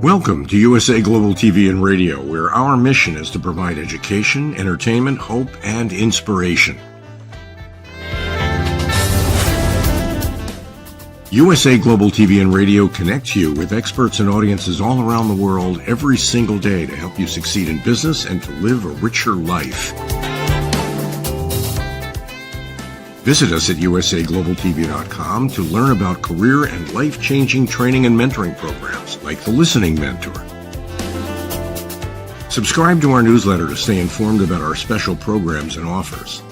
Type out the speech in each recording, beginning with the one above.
Welcome to USA Global TV and Radio, where our mission is to provide education, entertainment, hope, and inspiration. USA Global TV and Radio connects you with experts and audiences all around the world every single day to help you succeed in business and to live a richer life. Visit us at usaglobaltv.com to learn about career and life-changing training and mentoring programs like the Listening Mentor. Subscribe to our newsletter to stay informed about our special programs and offers.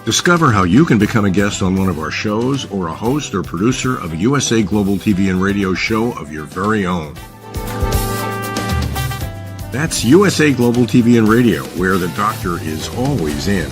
Discover how you can become a guest on one of our shows or a host or producer of a USA Global TV and Radio show of your very own. That's USA Global TV and Radio, where the doctor is always in.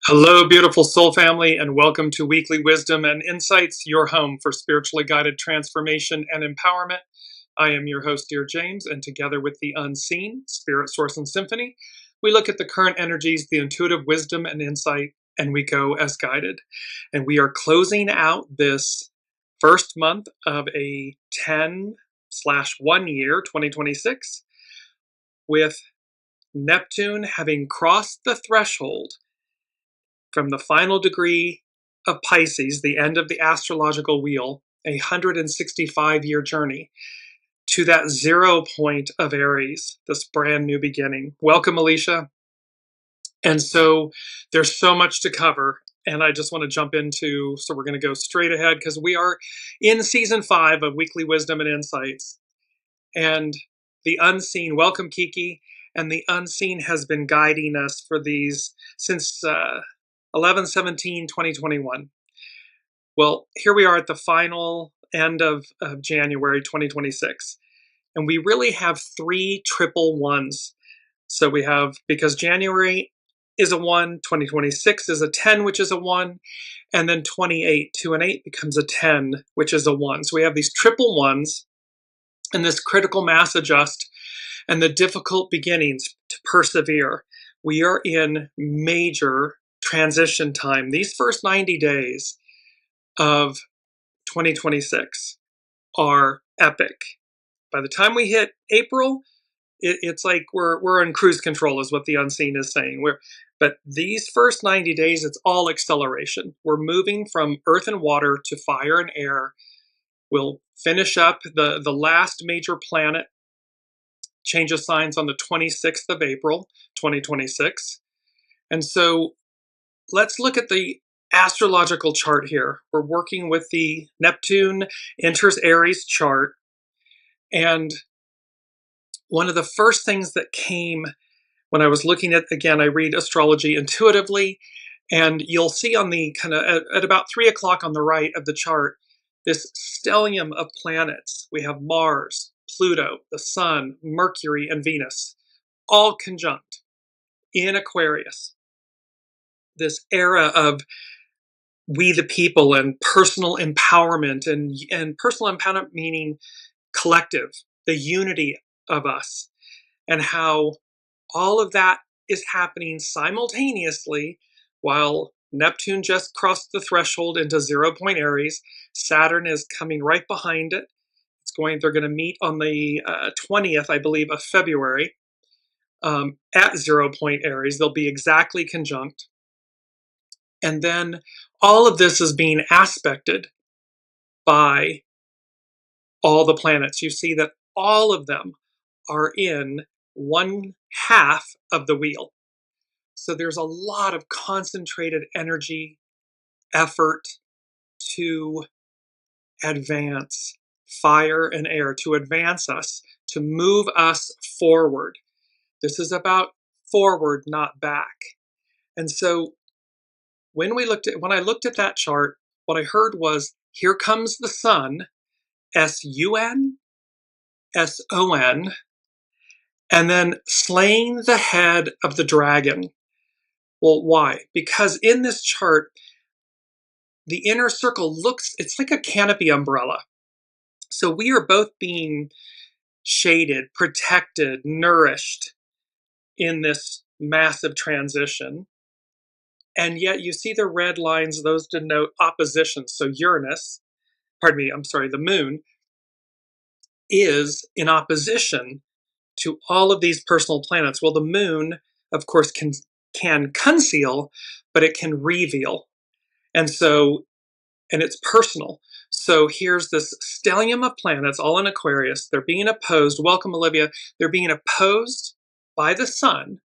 Hello, beautiful soul family, and welcome to Weekly Wisdom and Insights, your home for spiritually guided transformation and empowerment. I am your host, Dearjames, and together with the unseen, Spirit, Source, and Symphony, we look at the current energies, the intuitive wisdom and insight, and we go as guided. And we are closing out this first month of a 10/1 year, 2026, with Neptune having crossed the threshold from the final degree of Pisces, the end of the astrological wheel, a 165-year journey, to that 0 point of Aries, this brand new beginning. Welcome, Alicia. And so there's so much to cover, and I just want to jump into, so we're going to go straight ahead because we are in season 5 of Weekly Wisdom and Insights. And the unseen, welcome, Kiki, and the unseen has been guiding us for these since 11/17/2021. Well, here we are at the final end of January 2026. And we really have 3 triple ones. So we have, because January is a 1, 2026 is a 10, which is a 1, and then 28, 2 and 8 becomes a 10, which is a 1. So we have these triple ones and this critical mass adjust and the difficult beginnings to persevere. We are in major transition time. These first 90 days of 2026 are epic. By the time we hit April, it's like we're in cruise control, is what the unseen is saying. But these first 90 days, it's all acceleration. We're moving from earth and water to fire and air. We'll finish up the last major planet changes signs on the 26th of April, 2026. And so let's look at the astrological chart here. We're working with the Neptune enters Aries chart. And one of the first things that came when I was looking at, again, I read astrology intuitively, and you'll see on the kind of at about 3 o'clock on the right of the chart, this stellium of planets. We have Mars, Pluto, the Sun, Mercury, and Venus, all conjunct in Aquarius. This era of we the people and personal empowerment, and personal empowerment meaning collective, the unity of us, and how all of that is happening simultaneously while Neptune just crossed the threshold into 0 point Aries. Saturn is coming right behind it. They're going to meet on the 20th, I believe, of February at 0 point Aries. They'll be exactly conjunct. And then all of this is being aspected by all the planets. You see that all of them are in 1/2 of the wheel. So there's a lot of concentrated energy, effort to advance, fire, and air, to advance us, to move us forward. This is about forward, not back. And so when I looked at that chart, what I heard was, here comes the sun, S-U-N, S-O-N, and then slaying the head of the dragon. Well, why? Because in this chart, the inner circle it's like a canopy umbrella. So we are both being shaded, protected, nourished in this massive transition. And yet you see the red lines, those denote opposition. So the moon is in opposition to all of these personal planets. Well, the moon, of course, can conceal, but it can reveal. And it's personal. So here's this stellium of planets, all in Aquarius. They're being opposed. Welcome, Olivia. They're being opposed by the sun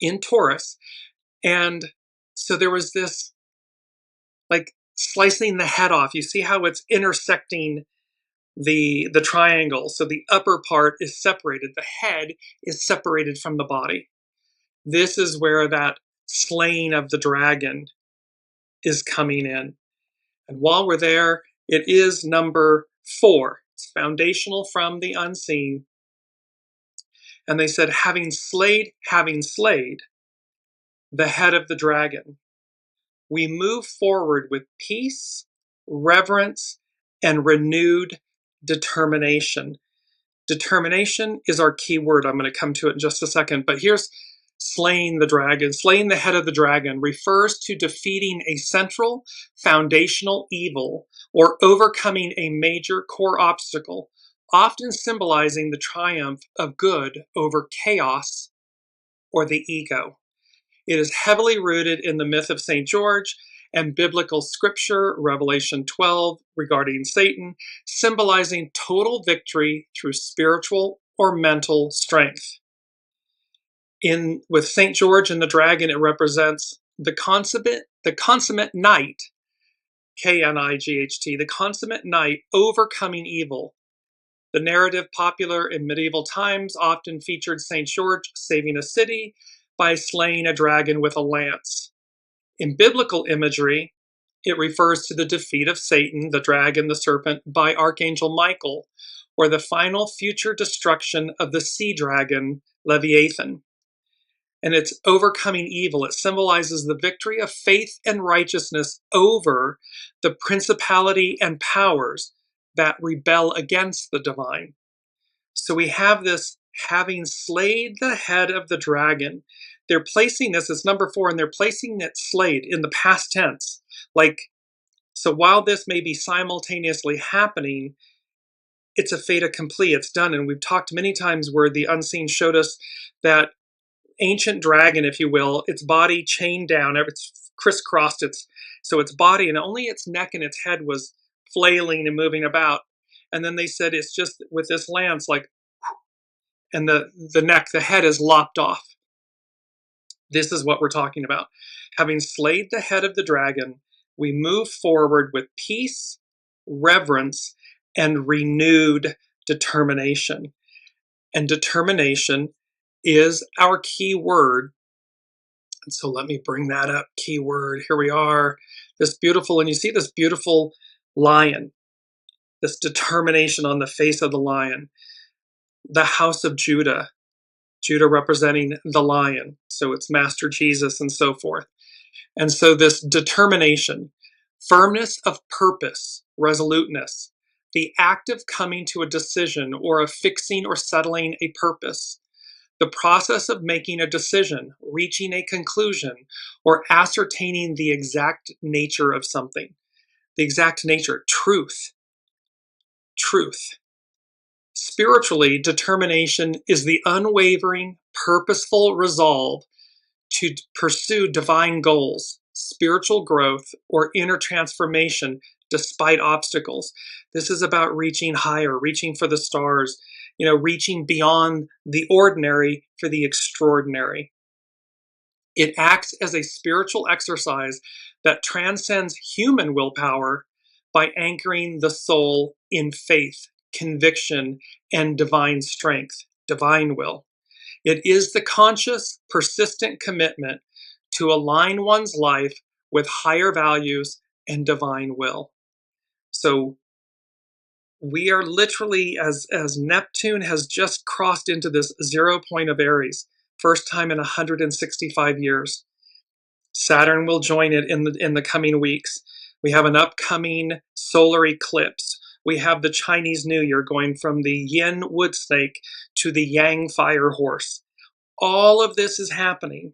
in Taurus. And so there was this, like, slicing the head off. You see how it's intersecting the triangle. So the upper part is separated. The head is separated from the body. This is where that slaying of the dragon is coming in. And while we're there, it is number 4. It's foundational from the unseen. And they said, having slayed the head of the dragon, we move forward with peace, reverence, and renewed determination. Determination is our key word. I'm going to come to it in just a second. But here's slaying the dragon. Slaying the head of the dragon refers to defeating a central foundational evil or overcoming a major core obstacle, often symbolizing the triumph of good over chaos or the ego. It is heavily rooted in the myth of St. George and biblical scripture, Revelation 12, regarding Satan, symbolizing total victory through spiritual or mental strength. With St. George and the dragon, it represents the consummate knight, K-N-I-G-H-T, the consummate knight overcoming evil. The narrative popular in medieval times often featured St. George saving a city by slaying a dragon with a lance. In biblical imagery, it refers to the defeat of Satan, the dragon, the serpent, by Archangel Michael, or the final future destruction of the sea dragon, Leviathan. And it's overcoming evil. It symbolizes the victory of faith and righteousness over the principality and powers that rebel against the divine. So we have this having slayed the head of the dragon. They're placing this as number 4, and they're placing it slayed in the past tense. So while this may be simultaneously happening, it's a fait accompli. It's done. And we've talked many times where the unseen showed us that ancient dragon, if you will, its body chained down, it's crisscrossed, so its body and only its neck and its head was flailing and moving about. And then they said it's just with this lance, and the neck, the head is lopped off. This is what we're talking about. Having slayed the head of the dragon, we move forward with peace, reverence, and renewed determination. And determination is our key word. And so let me bring that up. Keyword. Here we are. And you see this beautiful lion, this determination on the face of the lion. The house of Judah representing the lion. So it's Master Jesus and so forth. And so this determination, firmness of purpose, resoluteness, the act of coming to a decision or of fixing or settling a purpose, the process of making a decision, reaching a conclusion, or ascertaining the exact nature of something. The exact nature, truth. Spiritually, determination is the unwavering, purposeful resolve to pursue divine goals, spiritual growth, or inner transformation despite obstacles. This is about reaching higher, reaching for the stars, reaching beyond the ordinary for the extraordinary. It acts as a spiritual exercise that transcends human willpower by anchoring the soul in faith, conviction, and divine strength, divine will. It is the conscious, persistent commitment to align one's life with higher values and divine will. So we are literally, as Neptune has just crossed into this 0 point of Aries, first time in 165 years. Saturn will join it in the coming weeks. We have an upcoming solar eclipse. We have the Chinese New Year going from the yin wood snake to the yang fire horse. All of this is happening.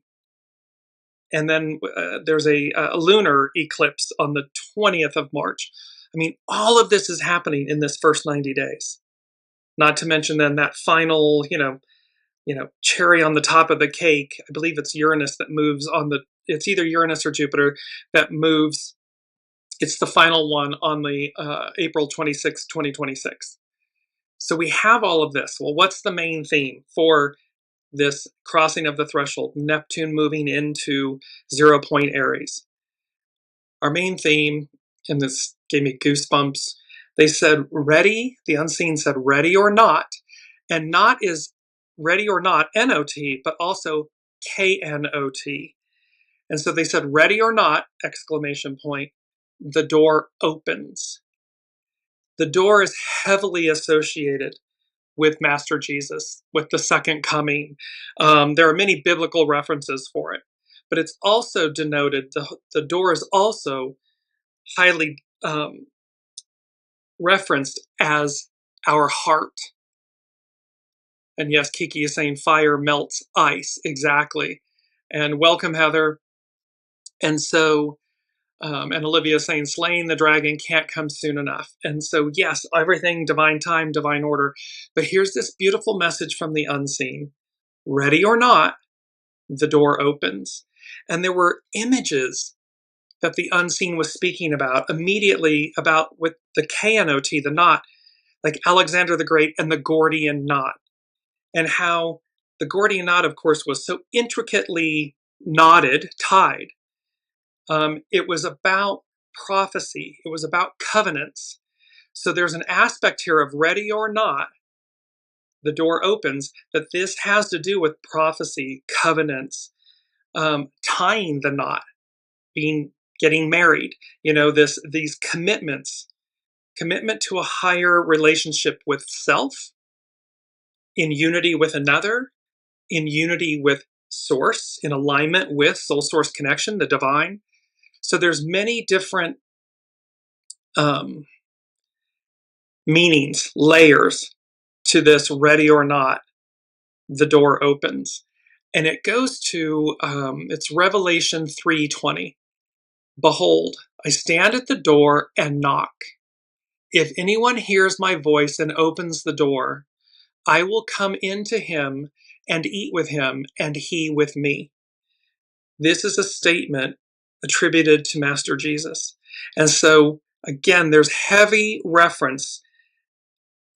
And then there's a lunar eclipse on the 20th of March. I mean, all of this is happening in this first 90 days. Not to mention then that final, cherry on the top of the cake. I believe it's Uranus that moves it's either Uranus or Jupiter that moves. It's the final one on the April 26, 2026. So we have all of this. Well, what's the main theme for this crossing of the threshold? Neptune moving into 0 point Aries. Our main theme, and this gave me goosebumps, they said ready, the unseen said ready or not, and not is ready or not, N-O-T, but also K-N-O-T. And so they said ready or not, exclamation point, the door opens. The door is heavily associated with Master Jesus, with the second coming. There are many biblical references for it, but it's also denoted, the door is also highly referenced as our heart. And yes, Kiki is saying fire melts ice, exactly. And welcome, Heather. And so, and Olivia is saying slaying the dragon can't come soon enough. And so, yes, everything, divine time, divine order. But here's this beautiful message from the unseen. Ready or not, the door opens. And there were images that the unseen was speaking about immediately about with the K-N-O-T, the knot, like Alexander the Great and the Gordian knot, and how the Gordian knot, of course, was so intricately knotted, tied. It was about prophecy. It was about covenants. So there's an aspect here of ready or not, the door opens, that this has to do with prophecy, covenants, tying the knot, getting married, these commitments, commitment to a higher relationship with self, in unity with another, in unity with source, in alignment with soul source connection, the divine. So there's many different meanings, layers to this ready or not, the door opens. And it goes to, it's Revelation 3:20. Behold, I stand at the door and knock. If anyone hears my voice and opens the door, I will come into him and eat with him and he with me. This is a statement attributed to Master Jesus. And so, again, there's heavy reference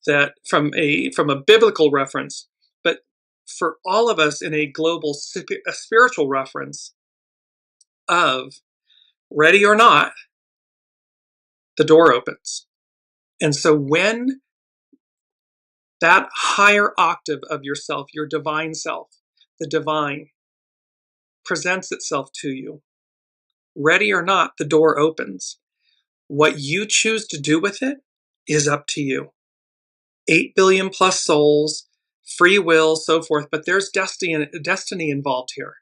that from a biblical reference, but for all of us in a global a spiritual reference of ready or not, the door opens. And so when that higher octave of yourself, your divine self, the divine, presents itself to you, ready or not, the door opens. What you choose to do with it is up to you. 8 billion plus souls, free will, so forth, but there's destiny involved here.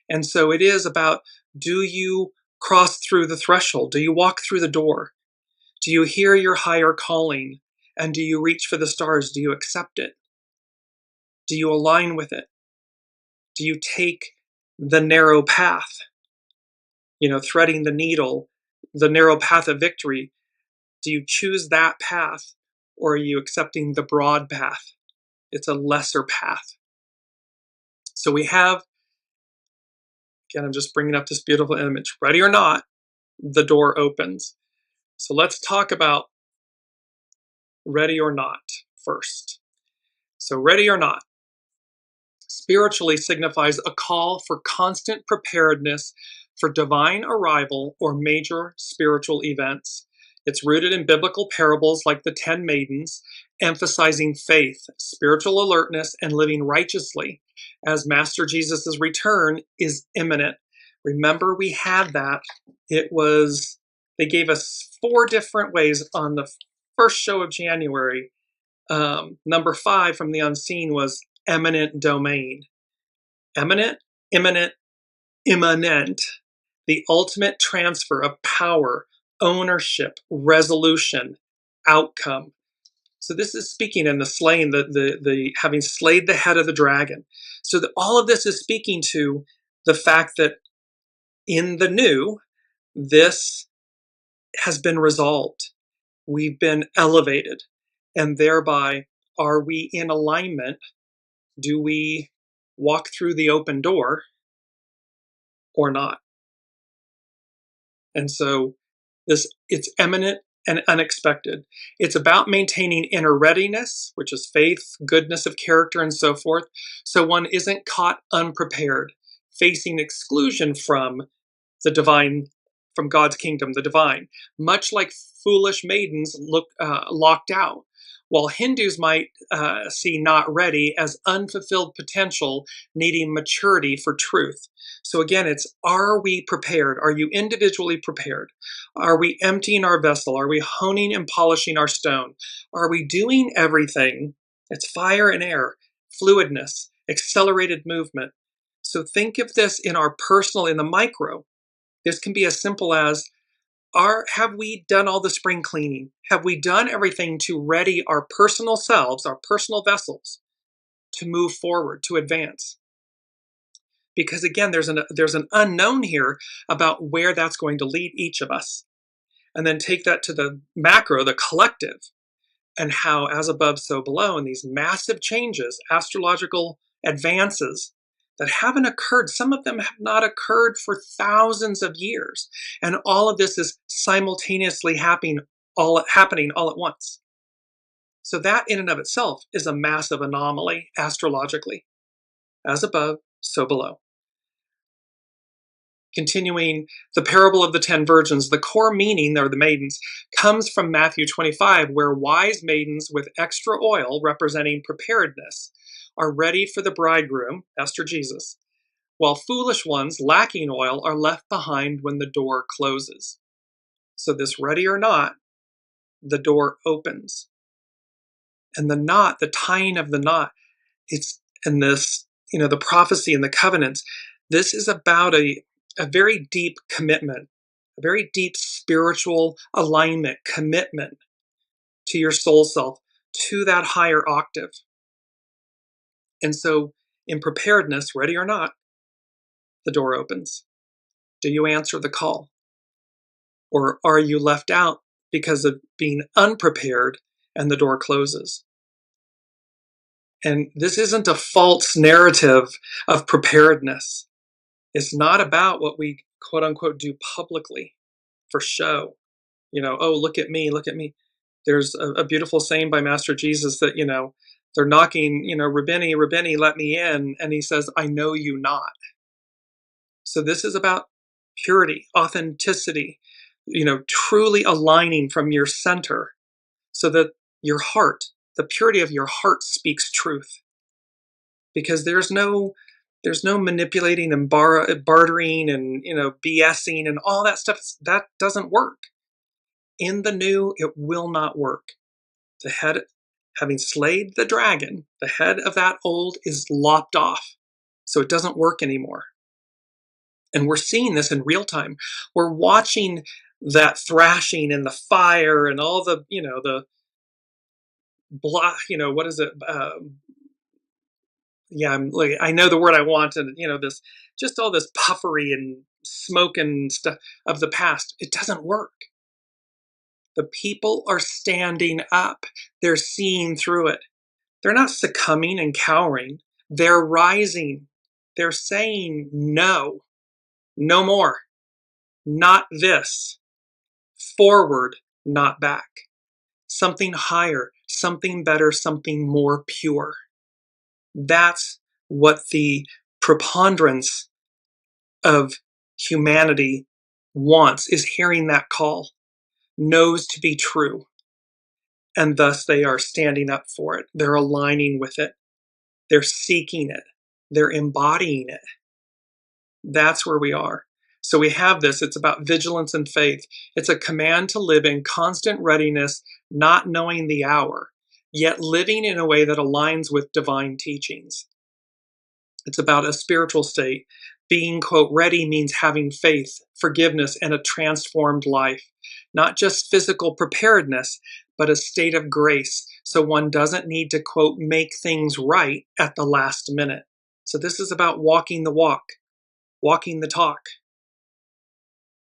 And so it is about, do you cross through the threshold? Do you walk through the door? Do you hear your higher calling? And do you reach for the stars? Do you accept it? Do you align with it? Do you take the narrow path? Threading the needle, the narrow path of victory. Do you choose that path, or are you accepting the broad path? It's a lesser path. So we have, again, I'm just bringing up this beautiful image. Ready or not, the door opens. So let's talk about ready or not first. So ready or not spiritually signifies a call for constant preparedness for divine arrival or major spiritual events. It's rooted in biblical parables like the 10 maidens, emphasizing faith, spiritual alertness, and living righteously as Master Jesus' return is imminent. Remember, we had that. They gave us 4 different ways on the first show of January. Number 5 from the unseen was eminent domain. Eminent, imminent, immanent. The ultimate transfer of power, ownership, resolution, outcome. So this is speaking in the slaying, the having slayed the head of the dragon. So all of this is speaking to the fact that in the new, this has been resolved. We've been elevated, and thereby, are we in alignment? Do we walk through the open door or not? And so it's eminent and unexpected. It's about maintaining inner readiness, which is faith, goodness of character, and so forth, so one isn't caught unprepared, facing exclusion from the divine, from God's kingdom, the divine, much like foolish maidens locked out. While Hindus might see not ready as unfulfilled potential needing maturity for truth. So again, it's, are we prepared? Are you individually prepared? Are we emptying our vessel? Are we honing and polishing our stone? Are we doing everything? It's fire and air, fluidness, accelerated movement. So think of this in our personal, in the micro. This can be as simple as, have we done all the spring cleaning? Have we done everything to ready our personal selves, our personal vessels, to move forward, to advance? Because again, there's an unknown here about where that's going to lead each of us. And then take that to the macro, the collective, and how as above, so below, and these massive changes, astrological advances that haven't occurred. Some of them have not occurred for thousands of years. And all of this is simultaneously happening all at once. So that in and of itself is a massive anomaly astrologically. As above, so below. Continuing the parable of the 10 virgins, the core meaning, or the maidens, comes from Matthew 25, where wise maidens with extra oil, representing preparedness, are ready for the bridegroom, Master Jesus, while foolish ones, lacking oil, are left behind when the door closes. So this ready or not, the door opens. And the knot, the tying of the knot, it's in this, the prophecy and the covenants, this is about a very deep commitment, a very deep spiritual alignment, commitment to your soul self, to that higher octave. And so in preparedness, ready or not, the door opens. Do you answer the call? Or are you left out because of being unprepared and the door closes? And this isn't a false narrative of preparedness. It's not about what we quote unquote do publicly for show. Oh, look at me, look at me. There's a beautiful saying by Master Jesus that, they're knocking, Rabbini, Rabbini, let me in. And he says, I know you not. So this is about purity, authenticity, truly aligning from your center so that your heart, the purity of your heart speaks truth. Because there's no manipulating and bartering and, BSing and all that stuff. That doesn't work. In the new, it will not work. The head, having slayed the dragon, the head of that old is lopped off. So it doesn't work anymore. And we're seeing this in real time. We're watching that thrashing and the fire and all the, the blah, what is it? I know the word I want, and this, just all this puffery and smoke and stuff of the past. It doesn't work. The people are standing up. They're seeing through it. They're not succumbing and cowering. They're rising. They're saying no more, not this, forward, not back, something higher, something better, something more pure. That's what the preponderance of humanity wants, is hearing that call. knows to be true. And thus they are standing up for it. They're aligning with it. They're seeking it. They're embodying it. That's where we are. So we have this. It's about vigilance and faith. It's a command to live in constant readiness, not knowing the hour, yet living in a way that aligns with divine teachings. It's about a spiritual state. Being, quote, ready means having faith, forgiveness, and a transformed life. Not just physical preparedness, but a state of grace. So one doesn't need to, quote, make things right at the last minute. So this is about walking the walk, walking the talk.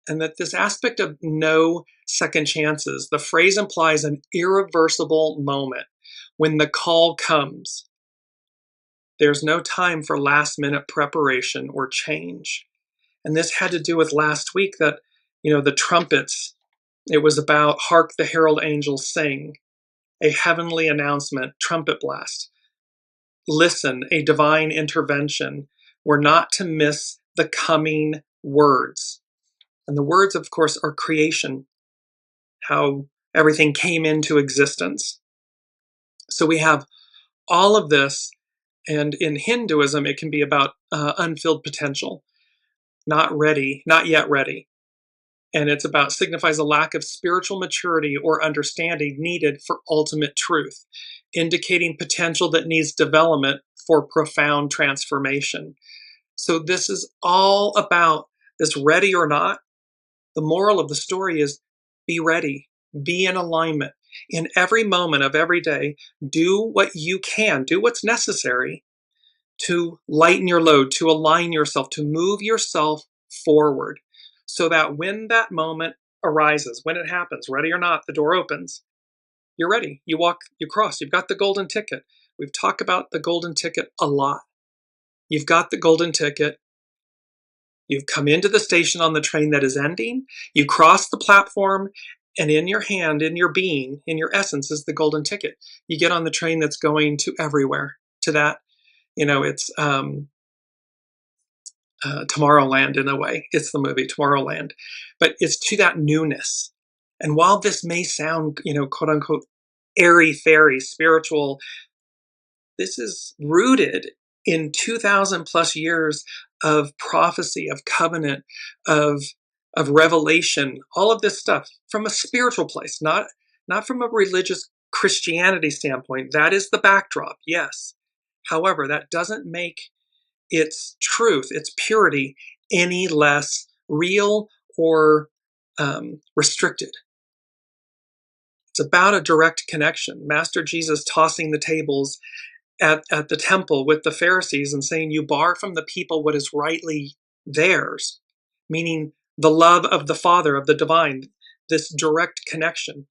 And that this aspect of no second chances, the phrase implies an irreversible moment when the call comes. There's no time for last minute preparation or change. And this had to do with last week that, the trumpets, it was about hark the herald angels sing, a heavenly announcement, trumpet blast. Listen, a divine intervention. We're not to miss the coming words. And the words, of course, are creation, how everything came into existence. So we have all of this, and in Hinduism, it can be about unfilled potential, not ready, not yet ready. And it's about signifies a lack of spiritual maturity or understanding needed for ultimate truth, indicating potential that needs development for profound transformation. So this is all about this ready or not. The moral of the story is be ready, be in alignment. In every moment of every day, do what you can, do what's necessary to lighten your load, to align yourself, to move yourself forward so that when that moment arises, when it happens, ready or not, the door opens, you're ready. You walk, you cross, you've got the golden ticket. We've talked about the golden ticket a lot. You've got the golden ticket. You've come into the station on the train that is ending. You cross the platform, and in your hand, in your being, in your essence is the golden ticket. You get on the train that's going to everywhere, to that, it's Tomorrowland in a way. It's the movie Tomorrowland. But it's to that newness. And while this may sound, quote unquote, airy-fairy, spiritual, this is rooted in 2,000 plus years of prophecy, of covenant, of revelation, all of this stuff from a spiritual place, not from a religious Christianity standpoint. That is the backdrop, yes. However, that doesn't make its truth, its purity, any less real or restricted. It's about a direct connection. Master Jesus tossing the tables at the temple with the Pharisees and saying, you bar from the people what is rightly theirs, meaning the love of the Father, of the divine, this direct connection.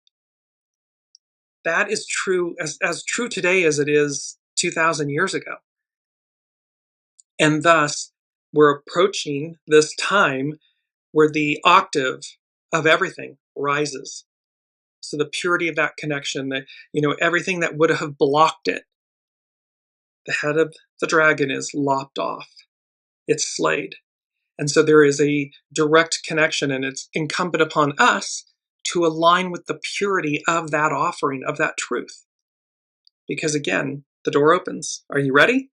That is true, as true today as it is 2,000 years ago. And thus, we're approaching this time where the octave of everything rises. So the purity of that connection, everything that would have blocked it, the head of the dragon is lopped off. It's slayed. And so there is a direct connection, and it's incumbent upon us to align with the purity of that offering, of that truth. Because again, the door opens. Are you ready?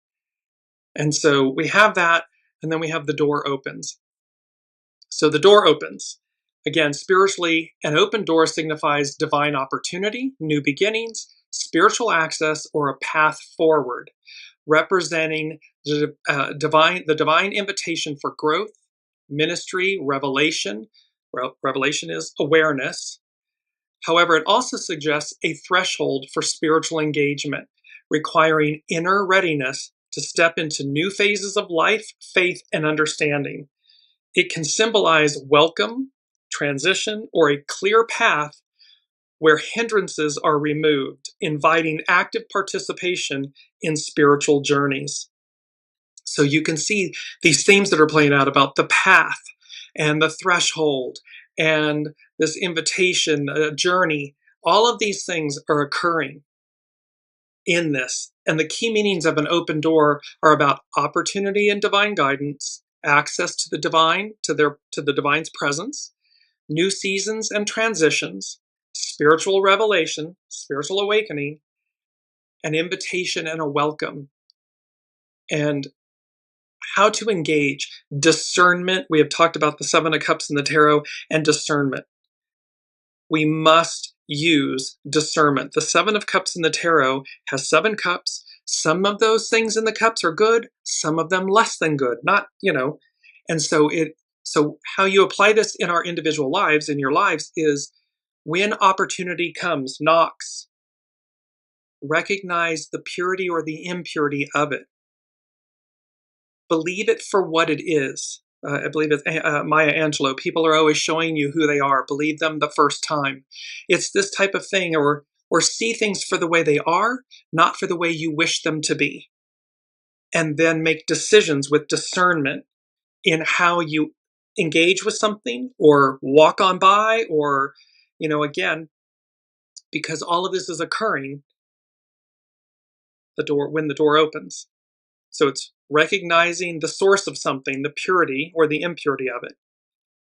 And so we have that, and then we have the door opens. So the door opens. Again, spiritually, an open door signifies divine opportunity, new beginnings, spiritual access, or a path forward, representing the divine invitation for growth, ministry, revelation. Revelation is awareness. However, it also suggests a threshold for spiritual engagement, requiring inner readiness to step into new phases of life, faith, and understanding. It can symbolize welcome, transition, or a clear path where hindrances are removed, inviting active participation in spiritual journeys. So you can see these themes that are playing out about the path and the threshold and this invitation, a journey. All of these things are occurring in this. And the key meanings of an open door are about opportunity and divine guidance, access to the divine, to the divine's presence, new seasons and transitions, spiritual revelation, spiritual awakening, an invitation and a welcome, and how to engage discernment. We have talked about the Seven of Cups in the tarot and discernment. We must use discernment. The Seven of Cups in the tarot has 7 cups. Some of those things in the cups are good, some of them less than good. Not, and so how you apply this in our individual lives, in your lives, is when opportunity comes, knocks, recognize the purity or the impurity of it. Believe it for what it is. I believe it's Maya Angelou. People are always showing you who they are. Believe them the first time. It's this type of thing, or see things for the way they are, not for the way you wish them to be. And then make decisions with discernment in how you engage with something or walk on by, or, again, because all of this is occurring when the door opens. So it's recognizing the source of something, the purity or the impurity of it.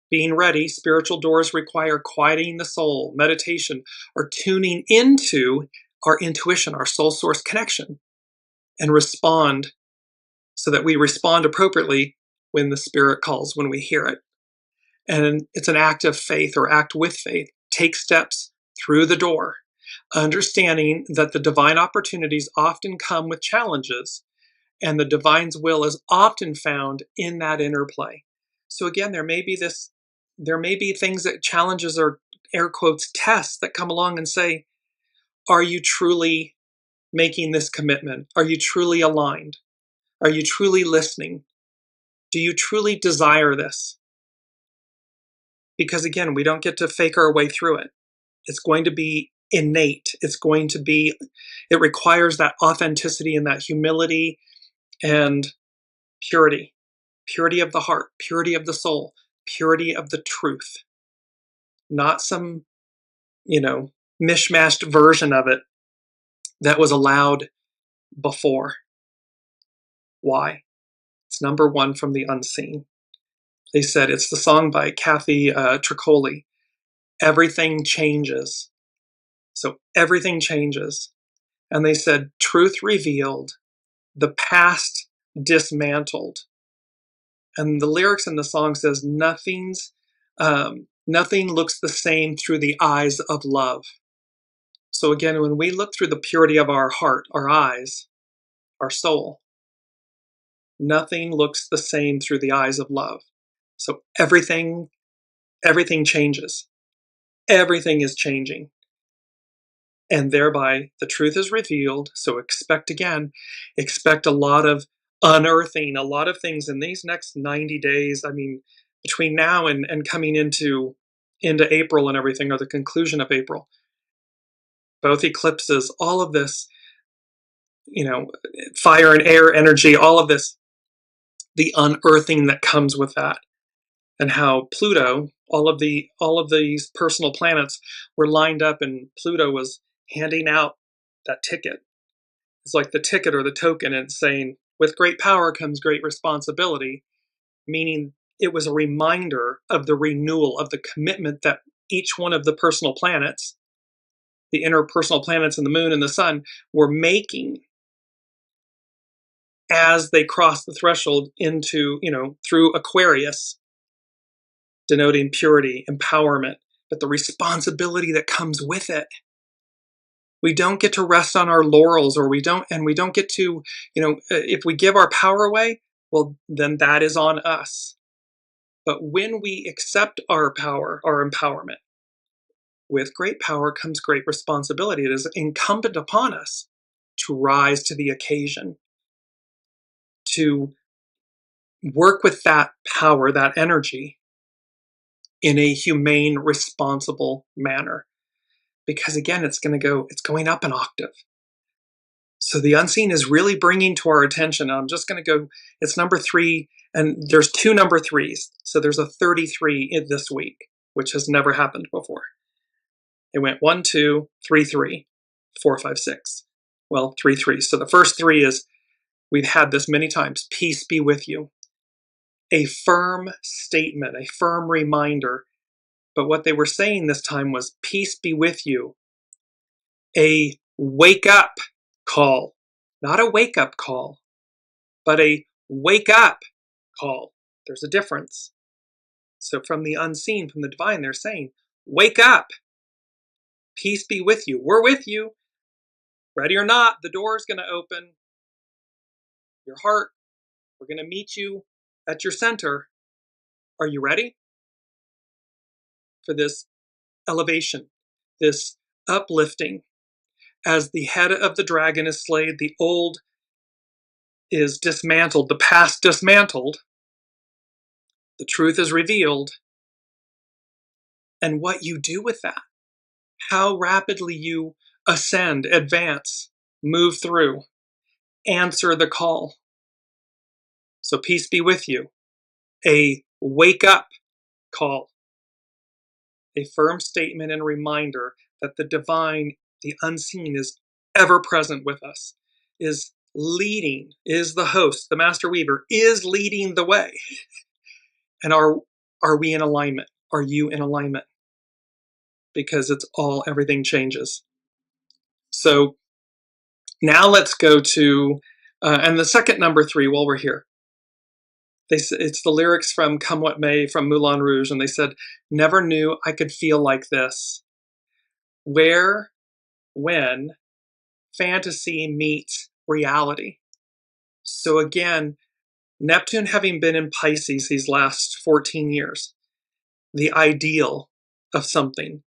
Being ready, spiritual doors require quieting the soul, meditation, or tuning into our intuition, our soul source connection, and respond so that we respond appropriately when the spirit calls, when we hear it. And it's an act of faith, or act with faith. Take steps through the door, understanding that the divine opportunities often come with challenges, and the divine's will is often found in that interplay. So again, there may be things that challenges, or air quotes tests, that come along and say, are you truly making this commitment? Are you truly aligned? Are you truly listening? Do you truly desire this? Because again, we don't get to fake our way through it. It's going to be innate. It requires that authenticity and that humility and purity of the heart, purity of the soul, purity of the truth, not some, mishmashed version of it that was allowed before. Why? It's number 1 from the unseen. They said, it's the song by Kathy Tricoli, everything changes. So everything changes. And they said, truth revealed, the past dismantled. And the lyrics in the song says, nothing looks the same through the eyes of love. So again, when we look through the purity of our heart, our eyes, our soul, nothing looks the same through the eyes of love. So everything changes. Everything is changing. And thereby the truth is revealed. So expect a lot of unearthing, a lot of things in these next 90 days. I mean, between now and coming into April and everything, or the conclusion of April, both eclipses, all of this, fire and air energy, all of this, the unearthing that comes with that, and how Pluto, all of these personal planets were lined up, and Pluto was handing out that ticket. It's like the ticket or the token, and it's saying, with great power comes great responsibility, meaning it was a reminder of the renewal of the commitment that each one of the personal planets, the interpersonal planets and the moon and the sun, were making as they crossed the threshold into, through Aquarius, denoting purity, empowerment, but the responsibility that comes with it. We don't get to rest on our laurels, or we don't get to, if we give our power away, well, then that is on us. But when we accept our power, our empowerment, with great power comes great responsibility. It is incumbent upon us to rise to the occasion, to work with that power, that energy, in a humane, responsible manner. Because again, it's going up an octave. So the unseen is really bringing to our attention. I'm just going to go, it's number 3, and there's 2 number 3s. So there's a 33 in this week, which has never happened before. It went 1, 2, 3, 3, 4, 5, 6. Well, 3, 3. So the first 3 is, we've had this many times, peace be with you. A firm statement, a firm reminder But what they were saying this time was, peace be with you. A wake up call. Not a wake up call, but a wake up call. There's a difference. So from the unseen, from the divine, they're saying, wake up. Peace be with you. We're with you. Ready or not, the door is going to open. Your heart, we're going to meet you at your center. Are you ready for this elevation, this uplifting? As the head of the dragon is slayed, the old is dismantled, the past dismantled, the truth is revealed. And what you do with that, how rapidly you ascend, advance, move through, answer the call. So peace be with you. A wake up call. A firm statement and reminder that the divine, the unseen, is ever present with us, is leading, is the host, the master weaver, is leading the way. And are we in alignment? Are you in alignment? Because it's all, everything changes. So now let's go to, and the second number 3 while we're here. It's the lyrics from Come What May from Moulin Rouge, and they said, never knew I could feel like this. Where, when, fantasy meets reality. So again, Neptune having been in Pisces these last 14 years, the ideal of something,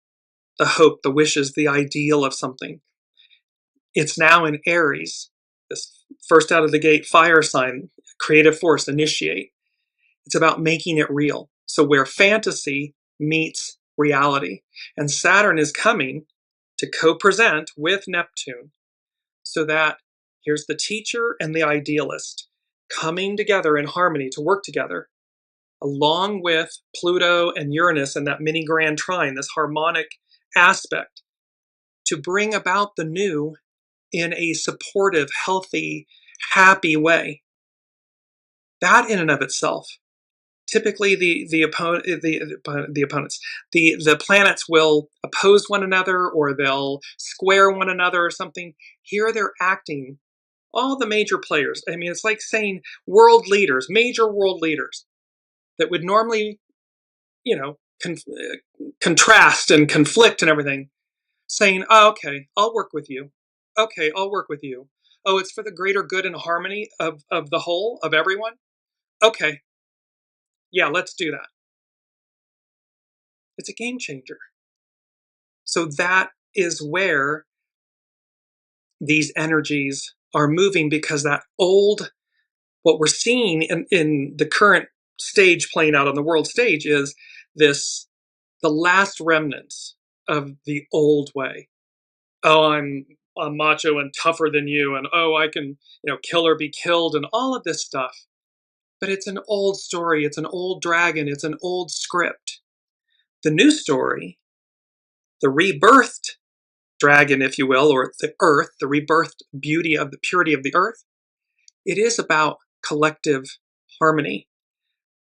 the hope, the wishes, the ideal of something. It's now in Aries, this first out of the gate fire sign, creative force, initiate. It's about making it real. So where fantasy meets reality. And Saturn is coming to co-present with Neptune so that here's the teacher and the idealist coming together in harmony to work together, along with Pluto and Uranus and that mini grand trine, this harmonic aspect, to bring about the new in a supportive, healthy, happy way. That in and of itself, typically the planets will oppose one another, or they'll square one another or something. Here they're acting, all the major players. I mean, it's like saying world leaders, major world leaders that would normally, contrast and conflict and everything, saying, oh, okay, I'll work with you. Okay, I'll work with you. Oh, it's for the greater good and harmony of the whole, of everyone? Okay, yeah, let's do that. It's a game changer. So that is where these energies are moving, because that old, what we're seeing in the current stage playing out on the world stage is this, the last remnants of the old way. Oh, I'm macho and tougher than you, and oh, I can, kill or be killed, and all of this stuff. But it's an old story, it's an old dragon, it's an old script. The new story, the rebirthed dragon, if you will, or the earth, the rebirthed beauty of the purity of the earth, it is about collective harmony,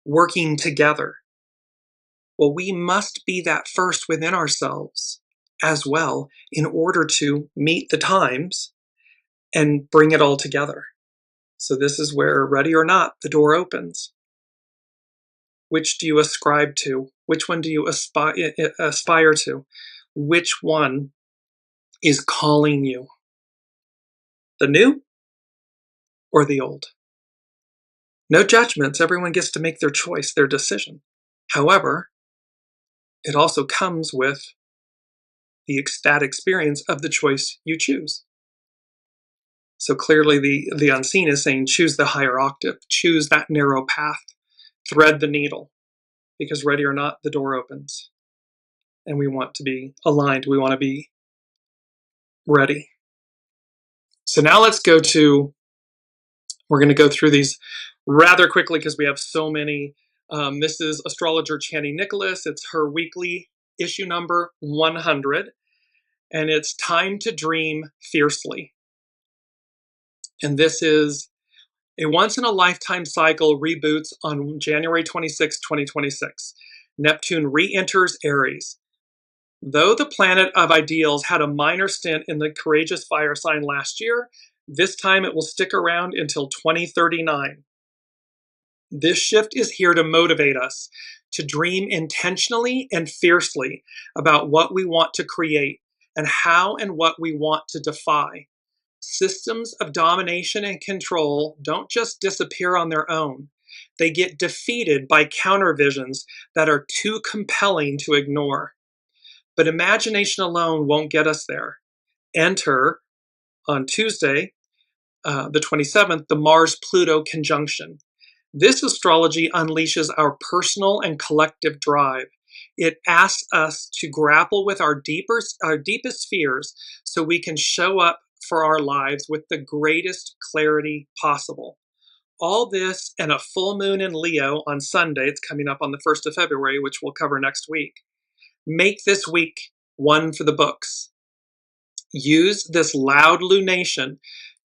working together. Well, we must be that first within ourselves as well in order to meet the times and bring it all together. So this is where, ready or not, the door opens. Which do you ascribe to? Which one do you aspire to? Which one is calling you? The new or the old? No judgments. Everyone gets to make their choice, their decision. However, it also comes with the ecstatic experience of the choice you choose. So clearly the unseen is saying, choose the higher octave, choose that narrow path, thread the needle, because ready or not, the door opens. And we want to be aligned. We want to be ready. So now let's go to, we're going to go through these rather quickly because we have so many. This is astrologer Chani Nicholas. It's her weekly issue number 100. And it's Time to Dream Fiercely. And this is a once-in-a-lifetime cycle reboots on January 26, 2026. Neptune re-enters Aries. Though the planet of ideals had a minor stint in the courageous fire sign last year, this time it will stick around until 2039. This shift is here to motivate us to dream intentionally and fiercely about what we want to create and how and what we want to defy. Systems of domination and control don't just disappear on their own. They get defeated by countervisions that are too compelling to ignore. But imagination alone won't get us there. Enter, on Tuesday, the 27th, the Mars-Pluto conjunction. This astrology unleashes our personal and collective drive. It asks us to grapple with our deepest fears so we can show up for our lives with the greatest clarity possible. All this and a full moon in Leo on Sunday, it's coming up on the 1st of February, which we'll cover next week. Make this week one for the books. Use this loud lunation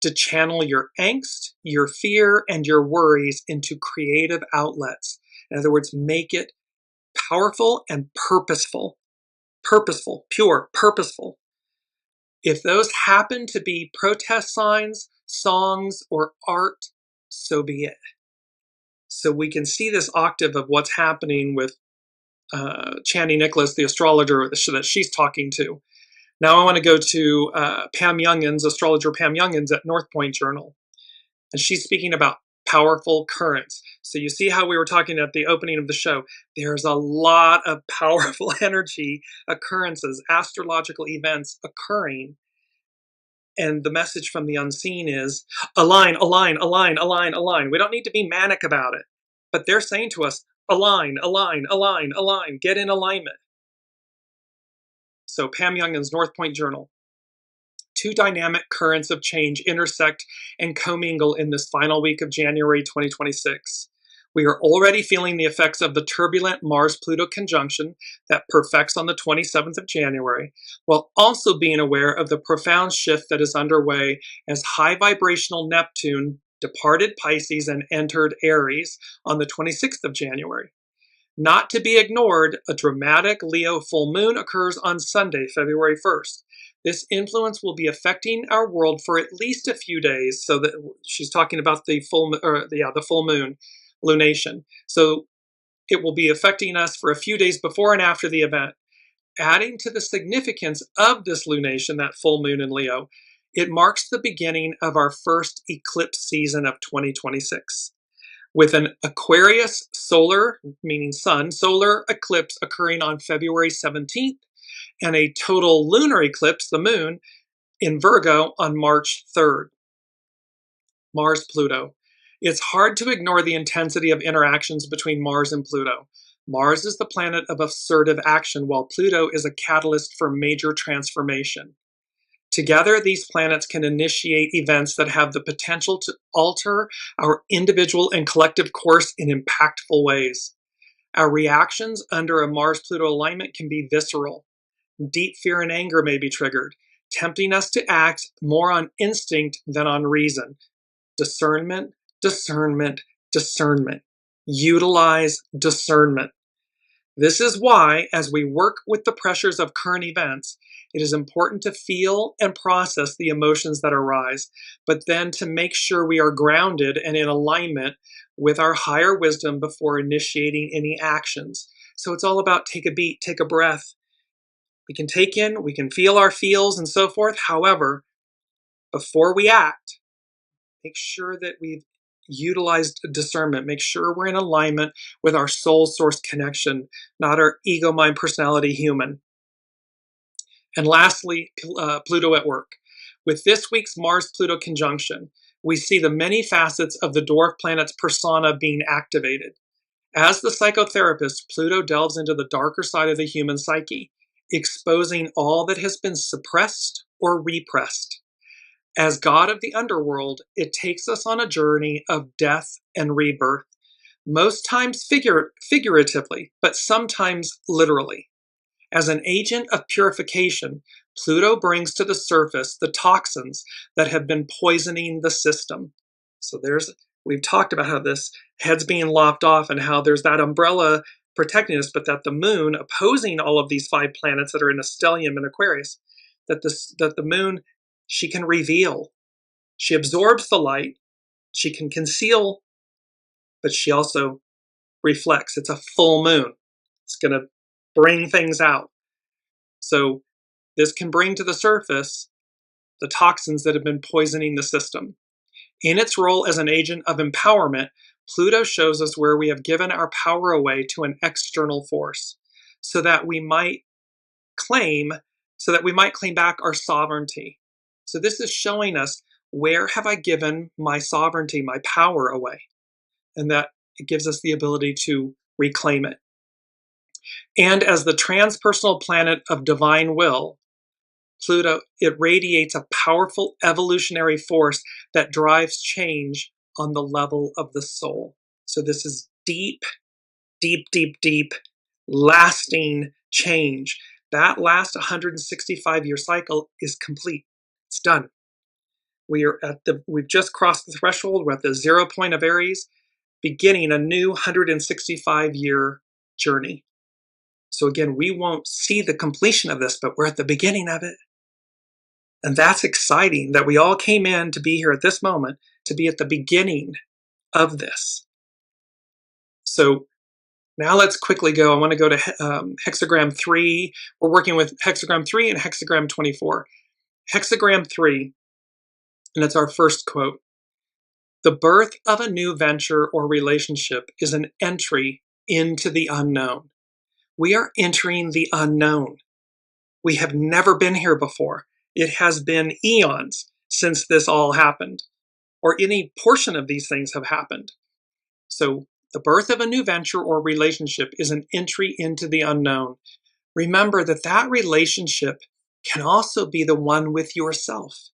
to channel your angst, your fear, and your worries into creative outlets. In other words, make it powerful and purposeful. Purposeful, pure, purposeful. If those happen to be protest signs, songs, or art, so be it. So we can see this octave of what's happening with Chandy Nicholas, the astrologer that she's talking to. Now I want to go to Pam Youngins, astrologer Pam Youngins at North Point Journal. And she's speaking about powerful currents. So you see how we were talking at the opening of the show. There's a lot of powerful energy occurrences, astrological events occurring. And the message from the unseen is align, align, align, align, align. We don't need to be manic about it. But they're saying to us, align, align, align, align, get in alignment. So Pam Youngins, North Point Journal. Two dynamic currents of change intersect and commingle in this final week of January 2026. We are already feeling the effects of the turbulent Mars-Pluto conjunction that perfects on the 27th of January, while also being aware of the profound shift that is underway as high vibrational Neptune departed Pisces and entered Aries on the 26th of January. Not to be ignored, a dramatic Leo full moon occurs on Sunday, February 1st. This influence will be affecting our world for at least a few days. So that she's talking about the full moon lunation. So it will be affecting us for a few days before and after the event. Adding to the significance of this lunation, that full moon in Leo, it marks the beginning of our first eclipse season of 2026. With an Aquarius solar, meaning sun, solar eclipse occurring on February 17th, and a total lunar eclipse, the moon, in Virgo on March 3rd. Mars-Pluto. It's hard to ignore the intensity of interactions between Mars and Pluto. Mars is the planet of assertive action, while Pluto is a catalyst for major transformation. Together, these planets can initiate events that have the potential to alter our individual and collective course in impactful ways. Our reactions under a Mars-Pluto alignment can be visceral. Deep fear and anger may be triggered, tempting us to act more on instinct than on reason. Discernment, discernment, discernment. Utilize discernment. This is why, as we work with the pressures of current events, it is important to feel and process the emotions that arise, but then to make sure we are grounded and in alignment with our higher wisdom before initiating any actions. So it's all about take a beat, take a breath. We can take in, we can feel our feels and so forth. However, before we act, make sure that we've utilized discernment. Make sure we're in alignment with our soul source connection, not our ego, mind, personality, human. And lastly, Pluto at work. With this week's Mars-Pluto conjunction, we see the many facets of the dwarf planet's persona being activated. As the psychotherapist, Pluto delves into the darker side of the human psyche, exposing all that has been suppressed or repressed. As god of the underworld, it takes us on a journey of death and rebirth, most times figuratively, but sometimes literally. As an agent of purification, Pluto brings to the surface the toxins that have been poisoning the system. So we've talked about how this head's being lopped off and how there's that umbrella protecting us, but that the moon, opposing all of these 5 planets that are in a stellium in Aquarius, that the moon, she can reveal. She absorbs the light, she can conceal, but she also reflects. It's a full moon. It's going to bring things out. So this can bring to the surface the toxins that have been poisoning the system. In its role as an agent of empowerment, Pluto shows us where we have given our power away to an external force so that we might claim back our sovereignty. So this is showing us, where have I given my sovereignty, my power away? And that it gives us the ability to reclaim it. And as the transpersonal planet of divine will, Pluto, it radiates a powerful evolutionary force that drives change on the level of the soul. So this is deep, deep, deep, deep, lasting change. That last 165-year cycle is complete. It's done. We've just crossed the threshold. We're at the 0 point of Aries, beginning a new 165-year journey. So again, we won't see the completion of this, but we're at the beginning of it. And that's exciting that we all came in to be here at this moment, to be at the beginning of this. So now let's quickly go. I want to go to hexagram 3. We're working with hexagram 3 and hexagram 24. Hexagram 3, and it's our first quote. The birth of a new venture or relationship is an entry into the unknown. We are entering the unknown. We have never been here before. It has been eons since this all happened, or any portion of these things have happened. So the birth of a new venture or relationship is an entry into the unknown. Remember that that relationship can also be the one with yourself.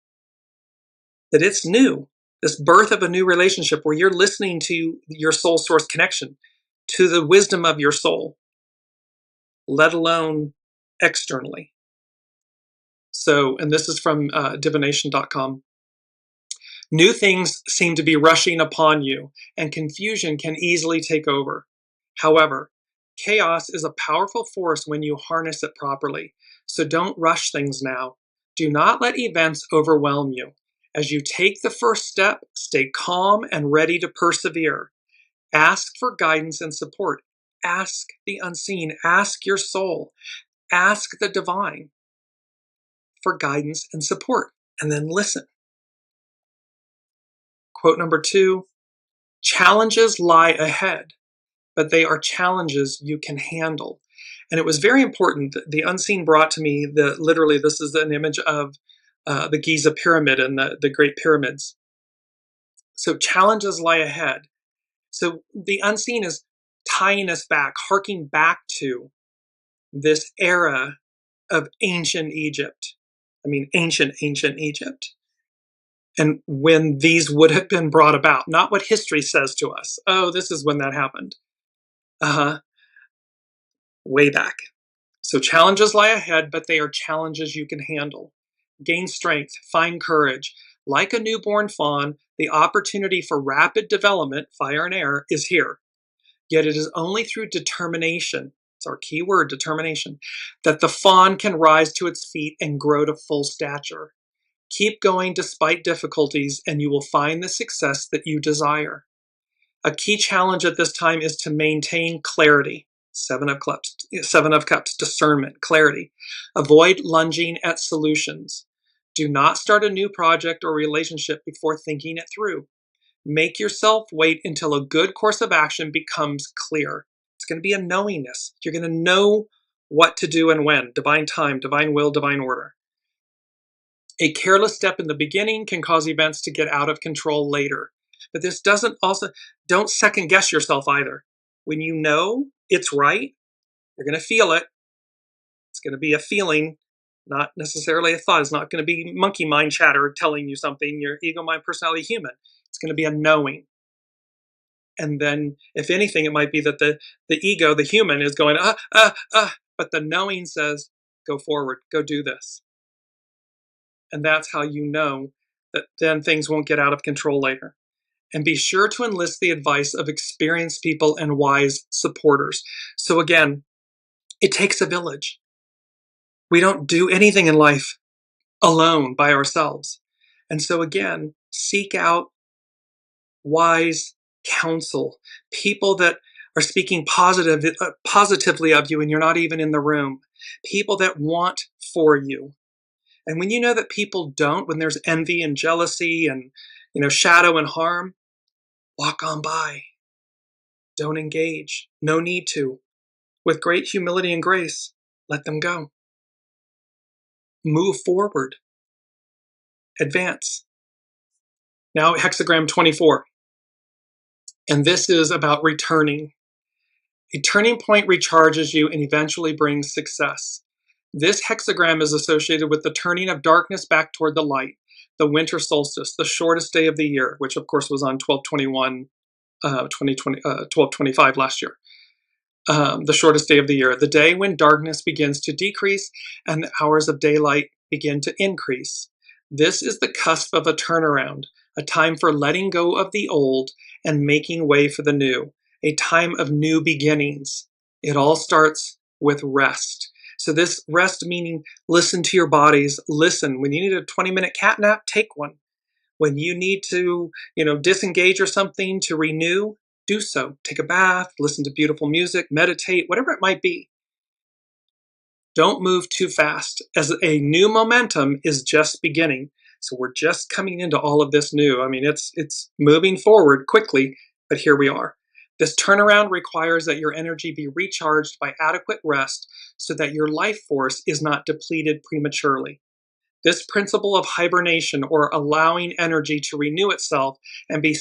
That it's new. This birth of a new relationship where you're listening to your soul source connection, to the wisdom of your soul, let alone externally. So, and this is from divination.com. New things seem to be rushing upon you, and confusion can easily take over. However, chaos is a powerful force when you harness it properly, so don't rush things now. Do not let events overwhelm you. As you take the first step, stay calm and ready to persevere. Ask for guidance and support. Ask the unseen. Ask your soul. Ask the divine for guidance and support, and then listen. Quote number 2, challenges lie ahead, but they are challenges you can handle. And it was very important that the unseen brought to me literally this is an image of the Giza pyramid and the Great Pyramids. So challenges lie ahead. So the unseen is tying us back, harking back to this era of ancient Egypt. I mean, ancient Egypt. And when these would have been brought about, not what history says to us. Oh, this is when that happened. Way back. So challenges lie ahead, but they are challenges you can handle. Gain strength, find courage. Like a newborn fawn, the opportunity for rapid development, fire and air, is here. Yet it is only through determination, it's our key word, determination, that the fawn can rise to its feet and grow to full stature. Keep going despite difficulties, and you will find the success that you desire. A key challenge at this time is to maintain clarity. 7 of Cups, discernment, clarity. Avoid lunging at solutions. Do not start a new project or relationship before thinking it through. Make yourself wait until a good course of action becomes clear. It's going to be a knowingness. You're going to know what to do and when. Divine time, divine will, divine order. A careless step in the beginning can cause events to get out of control later. But this don't second guess yourself either. When you know it's right, you're going to feel it. It's going to be a feeling, not necessarily a thought. It's not going to be monkey mind chatter telling you something, your ego, mind, personality, human. It's going to be a knowing. And then, if anything, it might be that the ego, the human, is going, but the knowing says, go forward, go do this. And that's how you know that then things won't get out of control later. And be sure to enlist the advice of experienced people and wise supporters. So again, it takes a village. We don't do anything in life alone by ourselves. And so again, seek out wise counsel, people that are speaking positively of you and you're not even in the room, people that want for you. And when you know that people don't, when there's envy and jealousy and shadow and harm, walk on by. Don't engage. No need to. With great humility and grace, let them go. Move forward. Advance. Now, hexagram 24. And this is about returning. A turning point recharges you and eventually brings success. This hexagram is associated with the turning of darkness back toward the light, the winter solstice, the shortest day of the year, which of course was on 12/25 last year. The shortest day of the year, the day when darkness begins to decrease and the hours of daylight begin to increase. This is the cusp of a turnaround, a time for letting go of the old and making way for the new, a time of new beginnings. It all starts with rest. So this rest meaning listen to your bodies, listen. When you need a 20-minute cat nap, take one. When you need to, disengage or something to renew, do so. Take a bath, listen to beautiful music, meditate, whatever it might be. Don't move too fast, as a new momentum is just beginning. So we're just coming into all of this new. I mean, it's moving forward quickly, but here we are. This turnaround requires that your energy be recharged by adequate rest so that your life force is not depleted prematurely. This principle of hibernation, or allowing energy to renew itself and be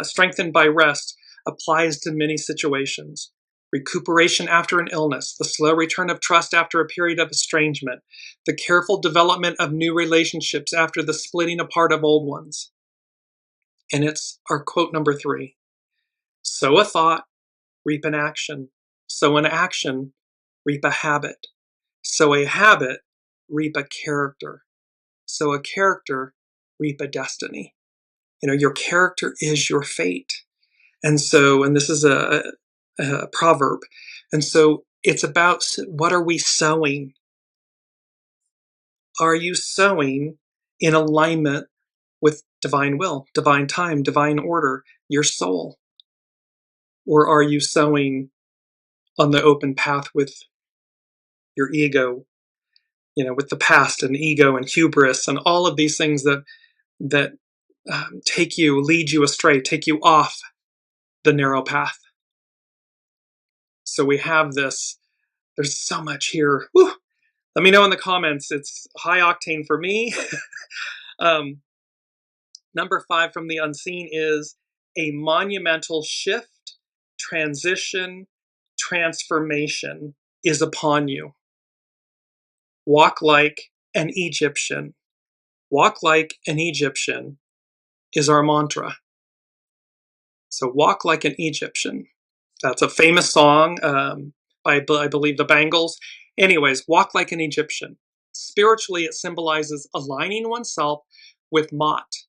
strengthened by rest, applies to many situations. Recuperation after an illness, the slow return of trust after a period of estrangement, the careful development of new relationships after the splitting apart of old ones. And it's our quote number 3. Sow a thought, reap an action. Sow an action, reap a habit. Sow a habit, reap a character. Sow a character, reap a destiny. Your character is your fate. And this is a proverb. And so it's about, what are we sowing? Are you sowing in alignment with divine will, divine time, divine order, your soul? Or are you sowing on the open path with your ego, with the past and ego and hubris and all of these things that lead you astray, take you off the narrow path? So we have this, there's so much here. Whew. Let me know in the comments. It's high octane for me. Number 5 from the unseen is a monumental shift, transition, transformation is upon you. Walk like an Egyptian. Walk like an Egyptian is our mantra. So walk like an Egyptian. That's a famous song by, I believe, the Bangles. Anyways, walk like an Egyptian. Spiritually, it symbolizes aligning oneself with Ma'at,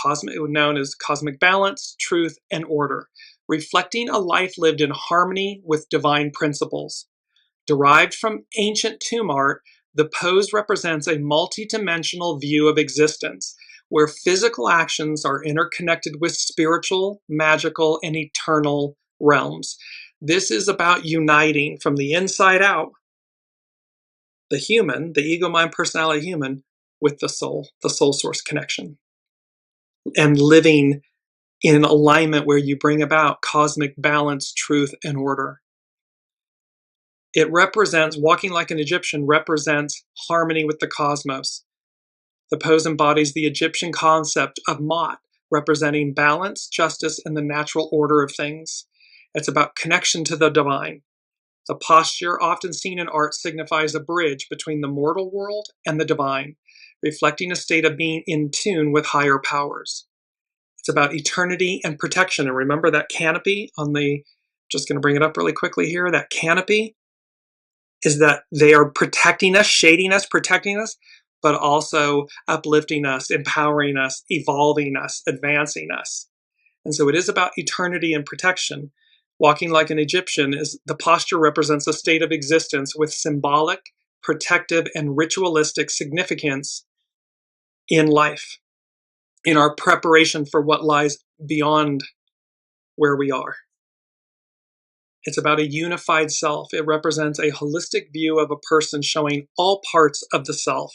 known as cosmic balance, truth, and order, reflecting a life lived in harmony with divine principles. Derived from ancient tomb art, the pose represents a multi-dimensional view of existence, where physical actions are interconnected with spiritual, magical, and eternal realms. This is about uniting from the inside out the human, the ego, mind, personality human, with the soul source connection, and living in alignment where you bring about cosmic balance, truth, and order. It represents, walking like an Egyptian represents harmony with the cosmos. The pose embodies the Egyptian concept of Ma'at, representing balance, justice, and the natural order of things. It's about connection to the divine. The posture, often seen in art, signifies a bridge between the mortal world and the divine, reflecting a state of being in tune with higher powers. It's about eternity and protection. And remember that canopy just going to bring it up really quickly here, that canopy is that they are protecting us, shading us, protecting us, but also uplifting us, empowering us, evolving us, advancing us. And so it is about eternity and protection. Walking like an Egyptian is the posture represents a state of existence with symbolic, protective, and ritualistic significance in life, in our preparation for what lies beyond where we are. It's about a unified self. It represents a holistic view of a person showing all parts of the self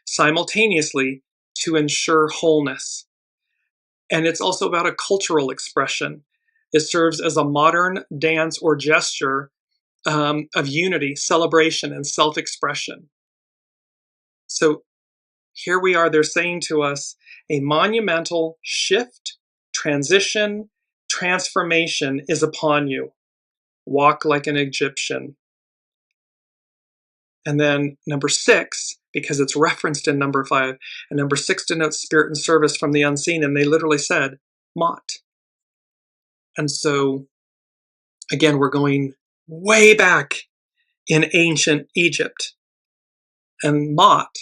simultaneously to ensure wholeness. And it's also about a cultural expression. It serves as a modern dance or gesture of unity, celebration, and self-expression. So here we are, they're saying to us, a monumental shift, transition, transformation is upon you. Walk like an Egyptian. And then number 6, because it's referenced in number 5, and number 6 denotes spirit and service from the unseen, and they literally said, Mot. And so, again, we're going way back in ancient Egypt. And Mot